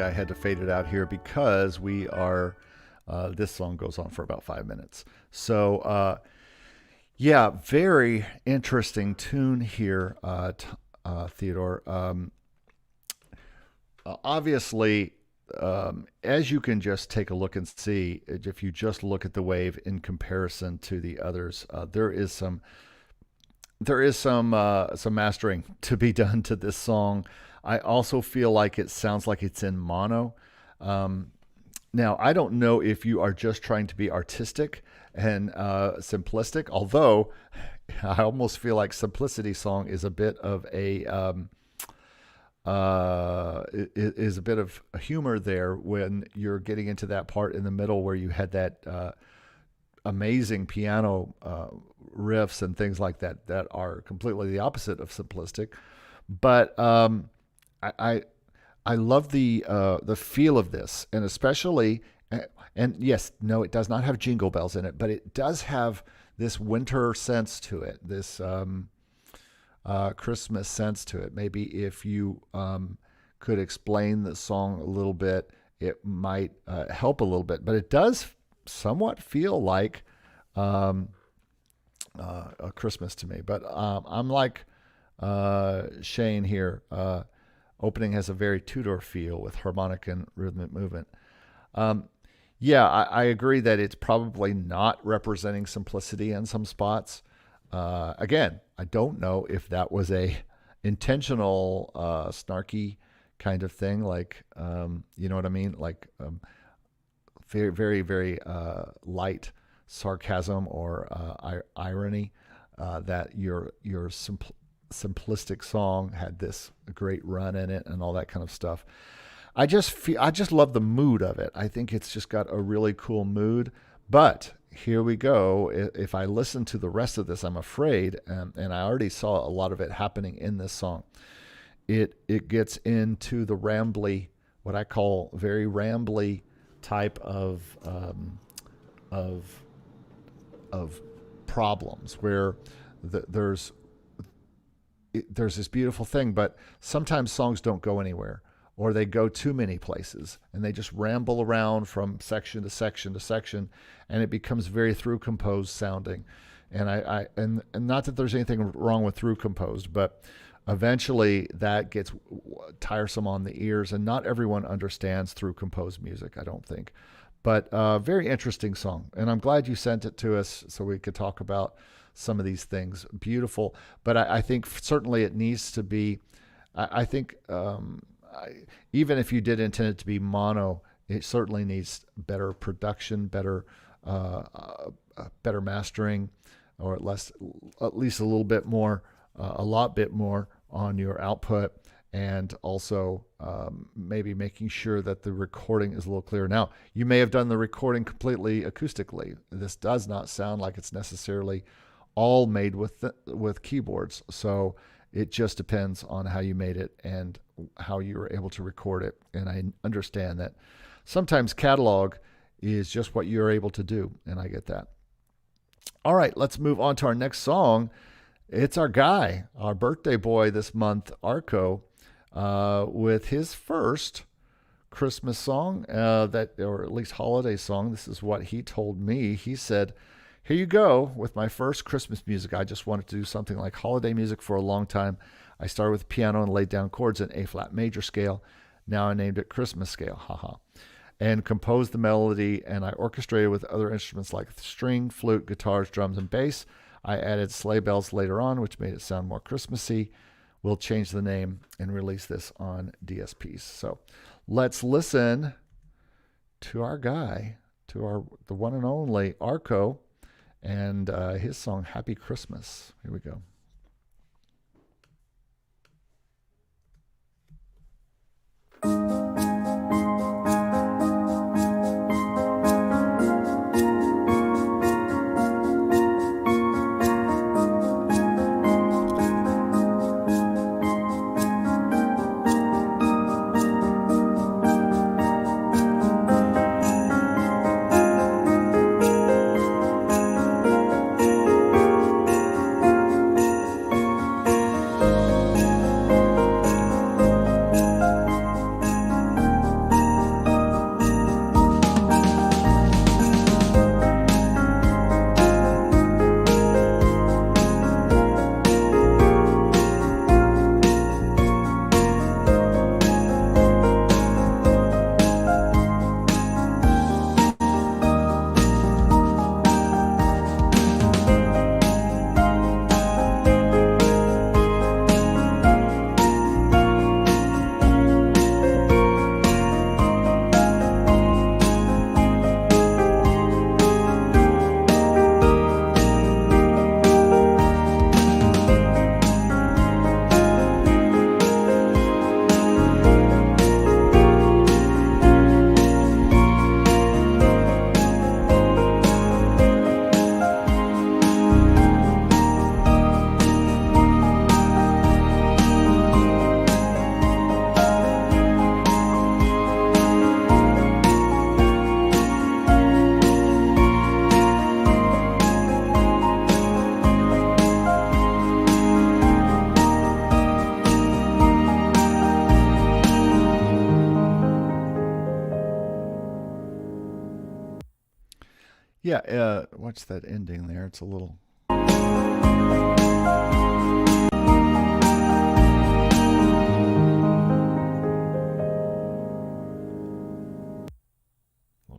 I had to fade it out here because we are, this song goes on for about 5 minutes. So, yeah, very interesting tune here, Theodor. Obviously, as you can just take a look and see, if you just look at the wave in comparison to the others, there is some mastering to be done to this song. I also feel like it sounds like it's in mono. Now, I don't know if you are just trying to be artistic and simplistic, although I almost feel like Simplicity Song is a bit of a humor there when you're getting into that part in the middle where you had that amazing piano riffs and things like that that are completely the opposite of simplistic. But I love the feel of this, and especially, and yes, no, it does not have jingle bells in it, but it does have this winter sense to it, this Christmas sense to it. Maybe if you could explain the song a little bit, it might help a little bit. But it does somewhat feel like a Christmas to me. But I'm like Shane here. Opening has a very Tudor feel with harmonic and rhythmic movement. Yeah, I agree that it's probably not representing simplicity in some spots. Again, I don't know if that was a intentional snarky kind of thing, like you know what I mean, like very, very, very light sarcasm or irony. That your simplistic song had this great run in it and all that kind of stuff. I just love the mood of it. I think it's just got a really cool mood. But here we go. If I listen to the rest of this, I'm afraid, and I already saw a lot of it happening in this song. It gets into the rambly, what I call very rambly type of problems where there's this beautiful thing, but sometimes songs don't go anywhere, or they go too many places and they just ramble around from section to section to section, and it becomes very through composed sounding. And and not that there's anything wrong with through composed, but eventually that gets tiresome on the ears, and not everyone understands through composed music, I don't think. But very interesting song, and I'm glad you sent it to us so we could talk about some of these things. Beautiful, but I think certainly it needs to be. I think even if you did intend it to be mono, it certainly needs better production, better mastering, or at least a little bit more, a lot bit more on your output. And also maybe making sure that the recording is a little clearer. Now, you may have done the recording completely acoustically. This does not sound like it's necessarily all made with keyboards. So it just depends on how you made it and how you were able to record it. And I understand that sometimes catalog is just what you're able to do, and I get that. All right, let's move on to our next song. It's our guy, our birthday boy this month, Arko. With his first Christmas song, or at least holiday song. This is what he told me. He said, "Here you go with my first Christmas music. I just wanted to do something like holiday music for a long time. I started with piano and laid down chords in A flat major scale. Now I named it Christmas scale, haha. And composed the melody, and I orchestrated with other instruments like string, flute, guitars, drums, and bass. I added sleigh bells later on, which made it sound more Christmassy. We'll change the name and release this on DSPs." So let's listen to our guy, to the one and only Arko, and his song Happy Christmas. Here we go. Yeah, what's that ending there? It's a little...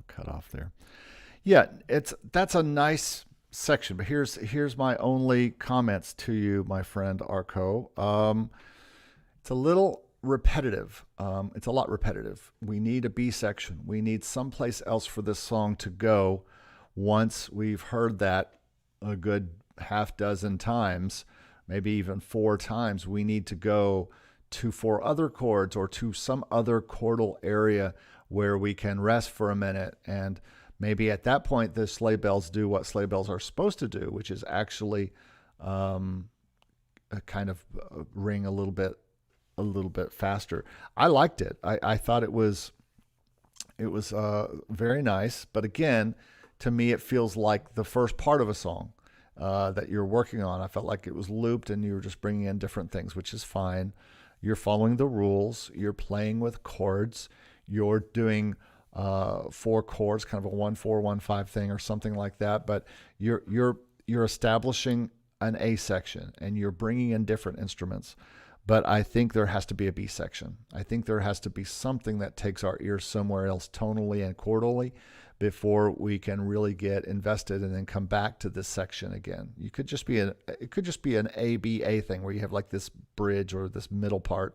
cut off there. Yeah, that's a nice section, but here's my only comments to you, my friend Arko. It's a little repetitive. It's a lot repetitive. We need a B section. We need someplace else for this song to go. Once we've heard that a good half dozen times, maybe even 4 times, we need to go to 4 other chords or to some other chordal area where we can rest for a minute. And maybe at that point, the sleigh bells do what sleigh bells are supposed to do, which is actually kind of ring a little bit faster. I liked it. I thought it was very nice. But again, to me, it feels like the first part of a song that you're working on. I felt like it was looped and you were just bringing in different things, which is fine. You're following the rules. You're playing with chords. You're doing 4 chords, kind of a 1-4, 1-5 thing or something like that. But you're establishing an A section and you're bringing in different instruments. But I think there has to be a B section. I think there has to be something that takes our ears somewhere else tonally and chordally before we can really get invested and then come back to this section again. It could just be an A-B-A thing where you have like this bridge or this middle part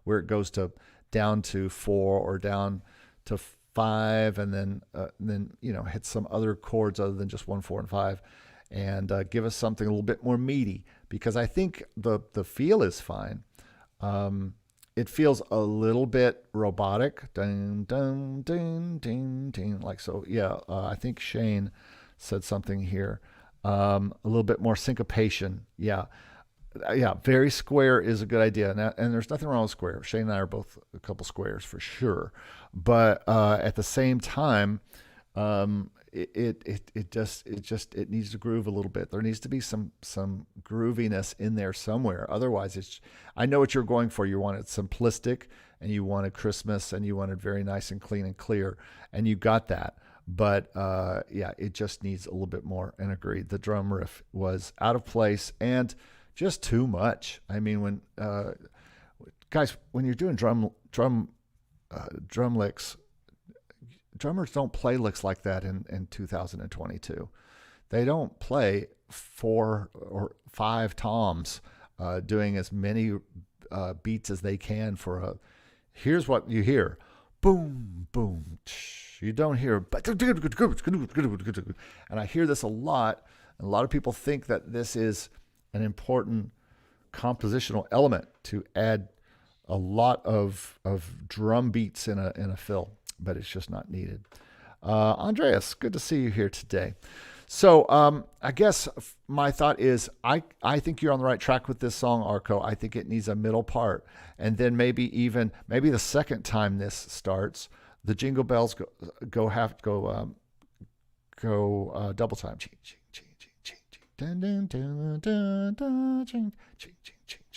where it goes to down to 4 or down to 5 and then hit some other chords other than just 1, 4, and 5 and give us something a little bit more meaty, because I think the feel is fine. It feels a little bit robotic, dun, dun, dun, dun, dun, like so. Yeah, I think Shane said something here. A little bit more syncopation. Yeah, very square is a good idea. And there's nothing wrong with square. Shane and I are both a couple squares for sure. But at the same time, it needs to groove a little bit. There needs to be some grooviness in there somewhere. Otherwise, I know what you're going for. You want it simplistic and you wanted Christmas and you wanted very nice and clean and clear, and you got that. But it just needs a little bit more. And agreed, the drum riff was out of place and just too much. I mean, when guys, when you're doing drum licks, drummers don't play licks like that in 2022. They don't play 4 or 5 toms doing as many beats as they can for here's what you hear. Boom, boom. You don't hear, and I hear this a lot. And a lot of people think that this is an important compositional element to add a lot of drum beats in a fill, but it's just not needed. Andreas, good to see you here today. So I guess my thought is I think you're on the right track with this song, Arko. I think it needs a middle part. And then maybe the second time this starts, the jingle bells go double time.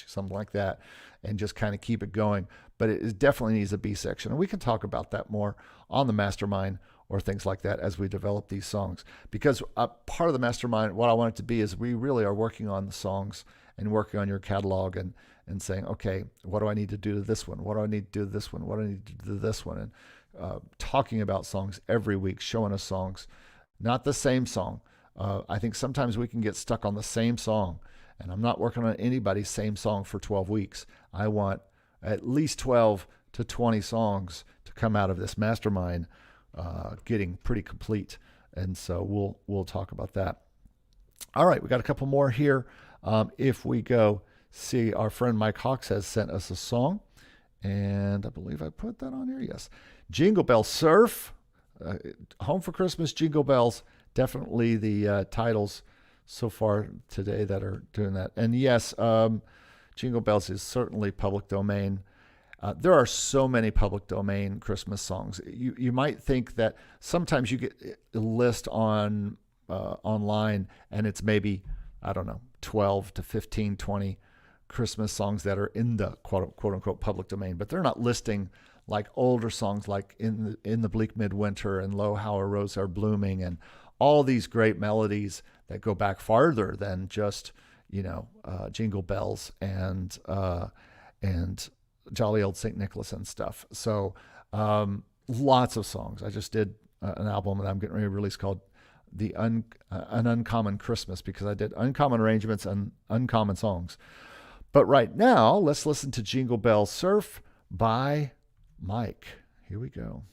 Something like that, and just kind of keep it going. But it definitely needs a B section, and we can talk about that more on the mastermind or things like that as we develop these songs. Because part of the mastermind, what I want it to be is we really are working on the songs and working on your catalog and saying, okay, what do I need to do to this one? What do I need to do to this one? What do I need to do to this one? And talking about songs every week, showing us songs, not the same song. I think sometimes we can get stuck on the same song, and I'm not working on anybody's same song for 12 weeks. I want at least 12 to 20 songs to come out of this mastermind getting pretty complete. And so we'll talk about that. All right, we got a couple more here. If we go see, our friend Mike Hawks has sent us a song, and I believe I put that on here. Yes. Jingle Bell Surf, Home for Christmas, Jingle Bells, definitely the titles so far today that are doing that. And yes, Jingle Bells is certainly public domain. There are so many public domain Christmas songs. You might think that sometimes you get a list on online and it's maybe, I don't know, 12 to 15, 20 Christmas songs that are in the quote unquote public domain, but they're not listing like older songs like in the Bleak Midwinter and Lo How a Rose Are Blooming and all these great melodies that go back farther than just, Jingle Bells and Jolly Old St. Nicholas and stuff. So lots of songs. I just did an album that I'm getting ready to release called An Uncommon Christmas, because I did uncommon arrangements and uncommon songs. But right now, let's listen to Jingle Bell Surf by Mike. Here we go.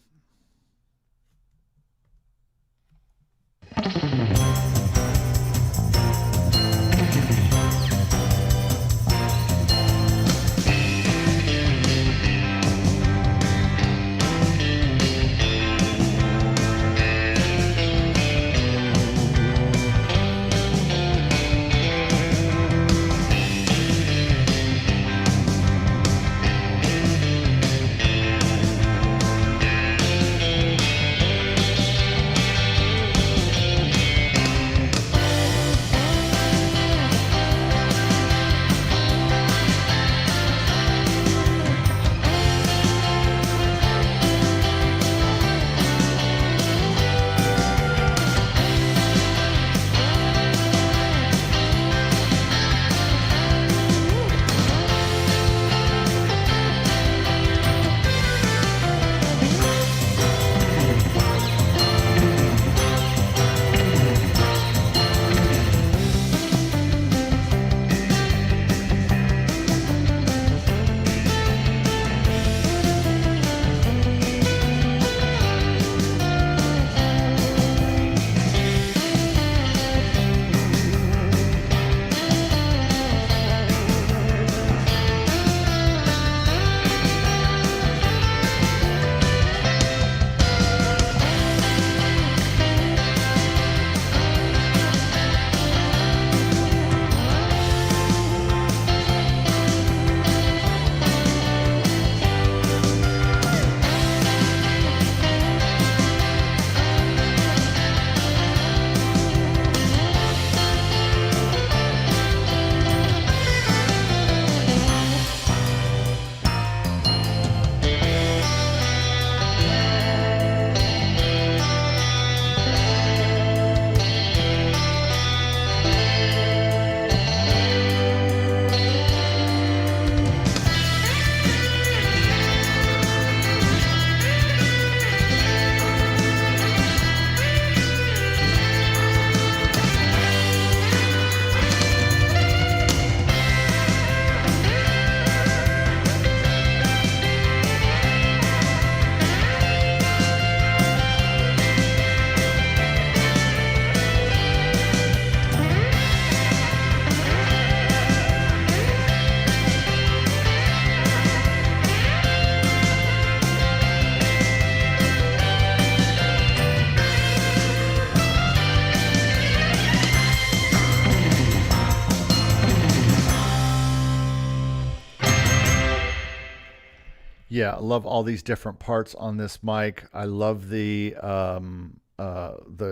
Yeah, I love all these different parts on this mic. I love the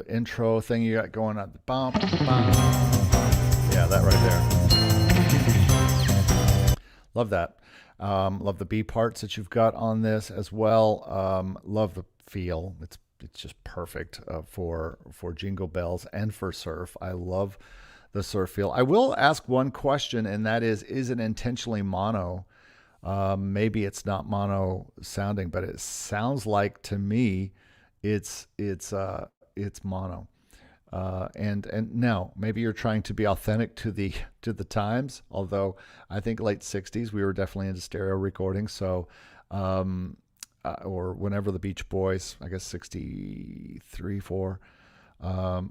intro thing you got going on. Bum, bum. Yeah, that right there. Love that. Love the B parts that you've got on this as well. Love the feel. It's just perfect for Jingle Bells and for surf. I love the surf feel. I will ask one question, and that is it intentionally mono? Maybe it's not mono sounding, but it sounds like to me it's mono. And now maybe you're trying to be authentic to the times. Although I think late '60s we were definitely into stereo recording. So or whenever the Beach Boys, I guess '63, '4,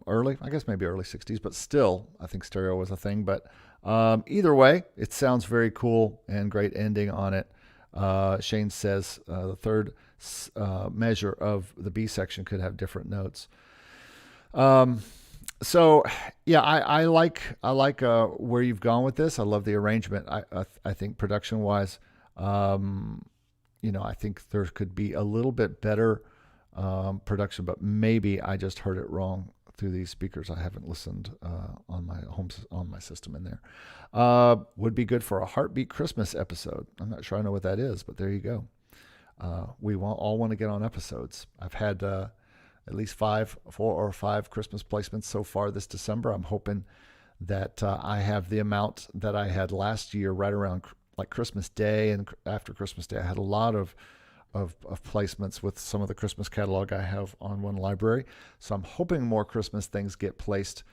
early, I guess maybe early '60s, but still I think stereo was a thing. But either way, it sounds very cool and great ending on it. Shane says the third measure of the B section could have different notes. So yeah, I like where you've gone with this. I love the arrangement. I think production wise, I think there could be a little bit better production, but maybe I just heard it wrong through these speakers. I haven't listened on my system in there. Would be good for a Heartbeat Christmas episode. I'm not sure I know what that is, but there you go. We all want to get on episodes. I've had at least 4 or 5 Christmas placements so far this December. I'm hoping that I have the amount that I had last year, right around like Christmas Day and after Christmas Day. I had a lot of placements with some of the Christmas catalog I have on One Library. So I'm hoping more Christmas things get placed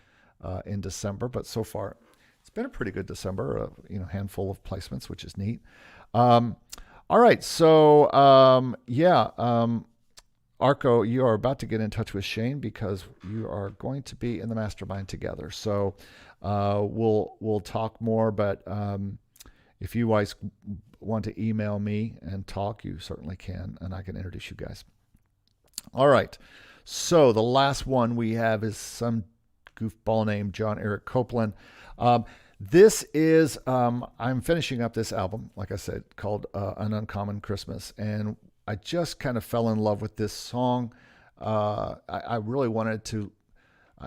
in December. But so far, it's been a pretty good December. Handful of placements, which is neat. All right. So, Arko, you are about to get in touch with Shane because you are going to be in the mastermind together. So, we'll talk more. But if you guys want to email me and talk, you certainly can, and I can introduce you guys. All right. So the last one we have is some goofball named John Eric Copeland. This is, I'm finishing up this album, like I said, called An Uncommon Christmas. And I just kind of fell in love with this song. I really wanted to,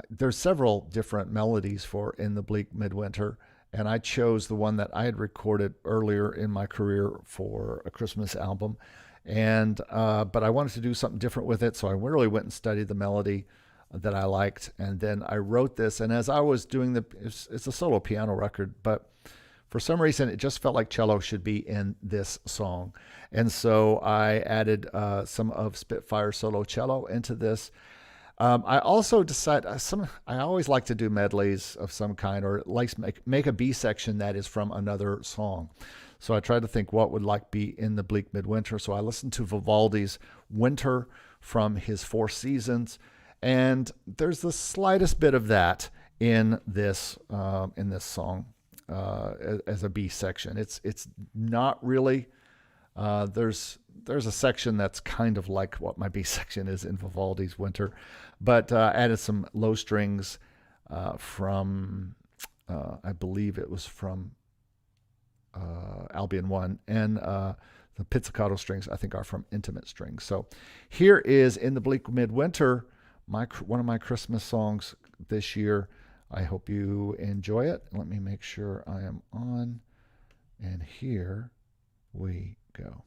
there's several different melodies for In the Bleak Midwinter. And I chose the one that I had recorded earlier in my career for a Christmas album. And but I wanted to do something different with it, so I really went and studied the melody that I liked, and then I wrote this. And as I was doing it's a solo piano record, but for some reason it just felt like cello should be in this song, and so I added some of Spitfire solo cello into this. I also decided I always like to do medleys of some kind, or at least make a B section that is from another song. So I tried to think what would be in the Bleak Midwinter. So I listened to Vivaldi's Winter from his Four Seasons, and there's the slightest bit of that in this song as a B section. It's not really. There's a section that's kind of like what my B section is in Vivaldi's Winter, but added some low strings from I believe it was from Albion 1, and the pizzicato strings I think are from Intimate Strings. So here is In the Bleak Midwinter, one of my Christmas songs this year. I hope you enjoy it. Let me make sure I am on, and here we go.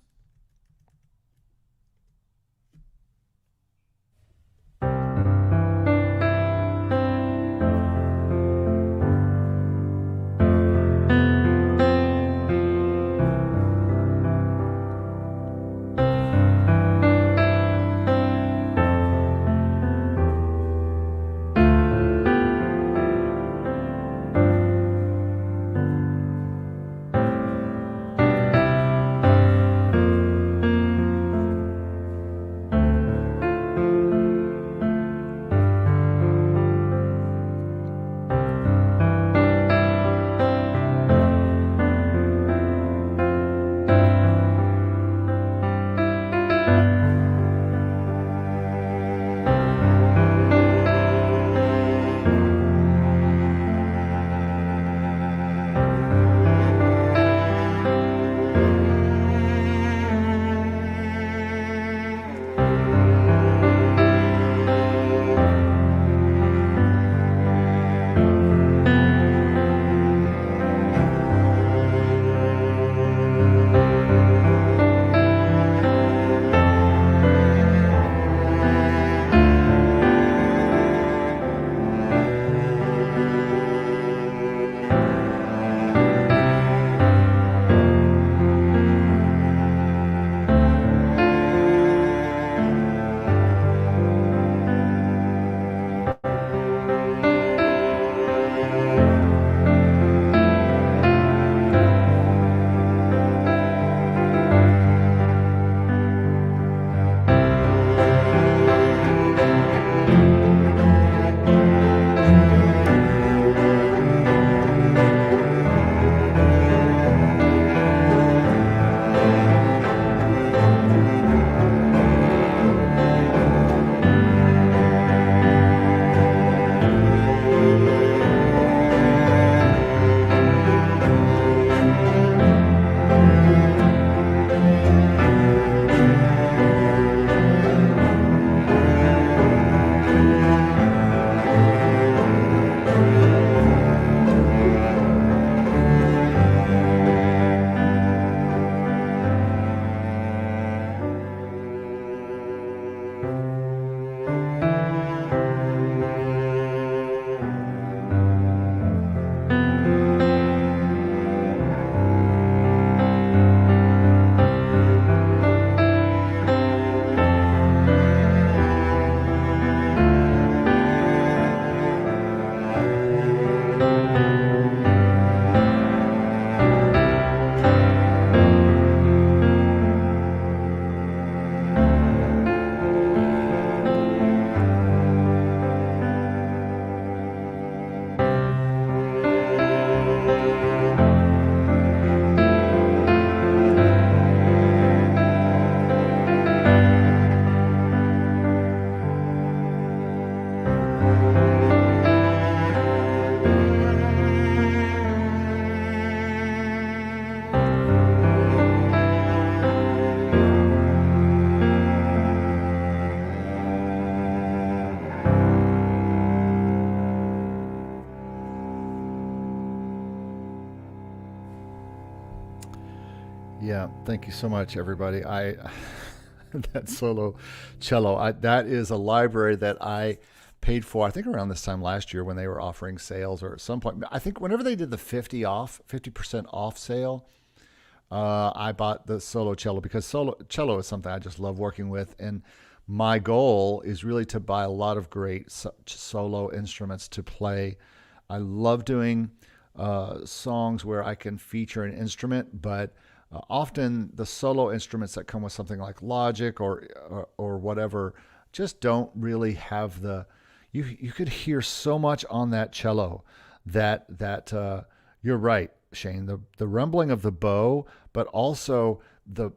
Yeah, thank you so much, everybody. That solo cello, that is a library that I paid for, I think around this time last year when they were offering sales, or at some point. I think whenever they did the 50% off sale, I bought the solo cello because solo cello is something I just love working with. And my goal is really to buy a lot of great solo instruments to play. I love doing songs where I can feature an instrument, but often the solo instruments that come with something like Logic or whatever just don't really have the. You could hear so much on that cello that you're right, Shane. The rumbling of the bow, but also the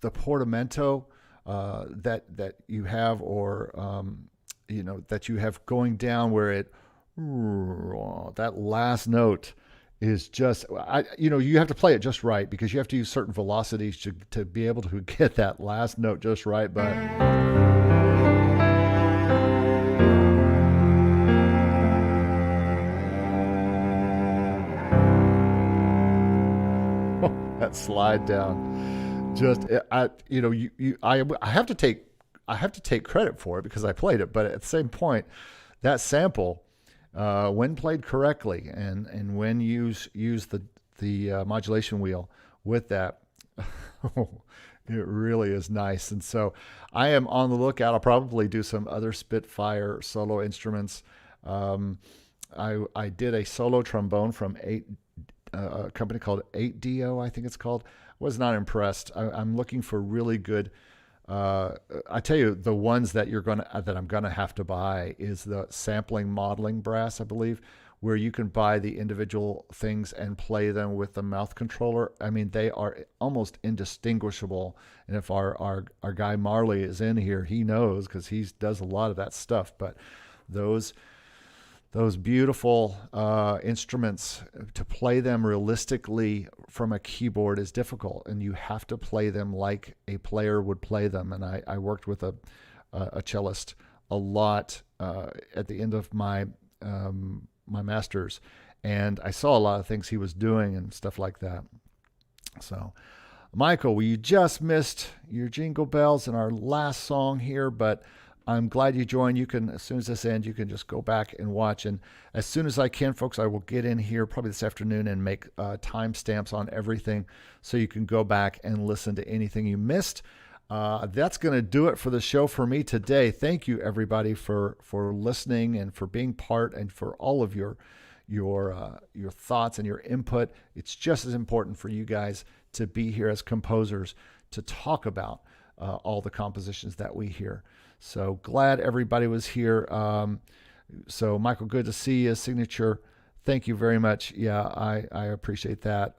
portamento that you have, or that you have going down where that last note is just, you have to play it just right because you have to use certain velocities to be able to get that last note just right. But that slide down, just I have to take credit for it because I played it, but at the same point, that sample, when played correctly and when use the modulation wheel with that, it really is nice. And so I am on the lookout. I'll probably do some other Spitfire solo instruments. I did a solo trombone from a company called 8DO, I think it's called. Was not impressed. I'm looking for really good. I tell you, the ones that I'm gonna have to buy is the sampling modeling brass, I believe, where you can buy the individual things and play them with the mouth controller. I mean, they are almost indistinguishable. And if our guy Marley is in here, he knows because he does a lot of that stuff. But those beautiful instruments, to play them realistically from a keyboard is difficult, and you have to play them like a player would play them. And I worked with a cellist a lot at the end of my my master's, and I saw a lot of things he was doing and stuff like that. So, Michael, we just missed your jingle bells in our last song here, but I'm glad you joined. You can, as soon as this ends, you can just go back and watch. And as soon as I can, folks, I will get in here probably this afternoon and make timestamps on everything so you can go back and listen to anything you missed. That's going to do it for the show for me today. Thank you, everybody, for listening and for being part and for all of your thoughts and your input. It's just as important for you guys to be here as composers to talk about all the compositions that we hear. So glad everybody was here. So Michael, good to see you. Signature, thank you very much. Yeah, I appreciate that.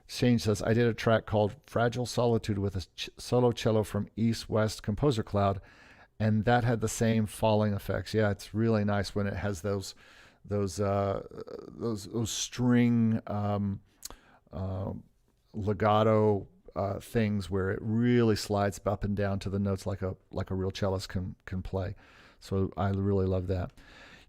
Shane says, I did a track called Fragile Solitude with a solo cello from East West Composer Cloud, and that had the same falling effects. Yeah, it's really nice when it has those string legato things where it really slides up and down to the notes like a real cellist can play. So I really love that.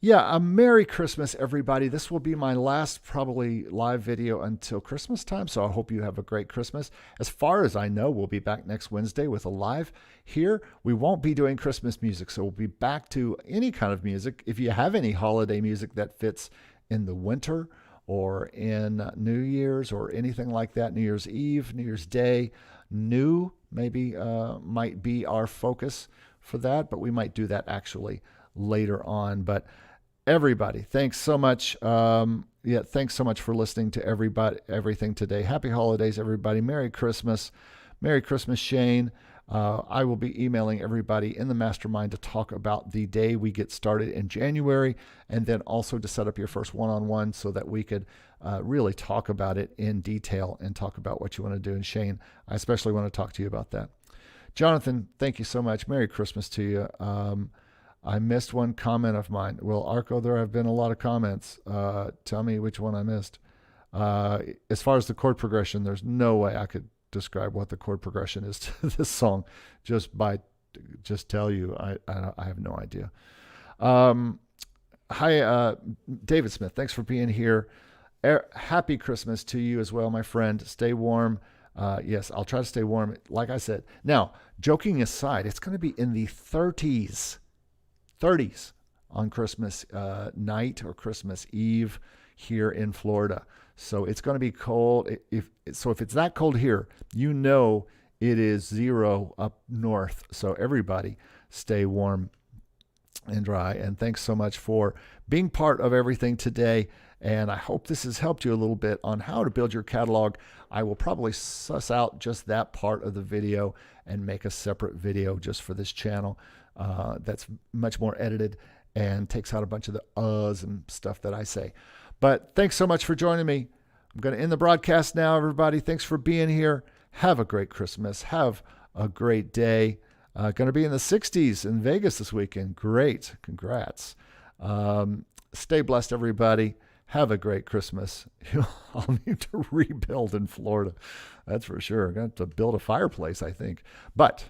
Yeah, a Merry Christmas, everybody. This will be my last probably live video until Christmas time, so I hope you have a great Christmas. As far as I know, we'll be back next Wednesday with a live here. We won't be doing Christmas music, so we'll be back to any kind of music. If you have any holiday music that fits in the winter or in New Year's or anything like that, New Year's Eve, New Year's Day, maybe might be our focus for that, but we might do that actually later on. But everybody, thanks so much. Thanks so much for listening to everything today. Happy holidays, everybody. Merry Christmas. Merry Christmas, Shane. I will be emailing everybody in the mastermind to talk about the day we get started in January, and then also to set up your first one-on-one so that we could really talk about it in detail and talk about what you want to do. And Shane, I especially want to talk to you about that. Jonathan, thank you so much. Merry Christmas to you. I missed one comment of mine. Well, Arko, there have been a lot of comments. Tell me which one I missed. As far as the chord progression, there's no way I could describe what the chord progression is to this song just tell you. I have no idea. Hi, David Smith. Thanks for being here. Happy Christmas to you as well, my friend. Stay warm. Yes, I'll try to stay warm, like I said. Now, joking aside, it's going to be in the 30s on Christmas night or Christmas Eve here in Florida. So it's going to be cold. If it's that cold here, you know it is 0 up north. So everybody stay warm and dry. And thanks so much for being part of everything today. And I hope this has helped you a little bit on how to build your catalog. I will probably suss out just that part of the video and make a separate video just for this channel that's much more edited and takes out a bunch of the uhs and stuff that I say. But thanks so much for joining me. I'm going to end the broadcast now, everybody. Thanks for being here. Have a great Christmas. Have a great day. Going to be in the 60s in Vegas this weekend. Great. Congrats. Stay blessed, everybody. Have a great Christmas. I'll need to rebuild in Florida. That's for sure. I'm going to have to build a fireplace, I think. But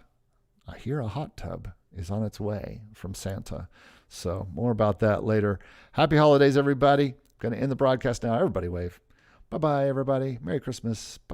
I hear a hot tub is on its way from Santa. So more about that later. Happy holidays, everybody. Going to end the broadcast now. Everybody wave. Bye-bye, everybody. Merry Christmas. Bye.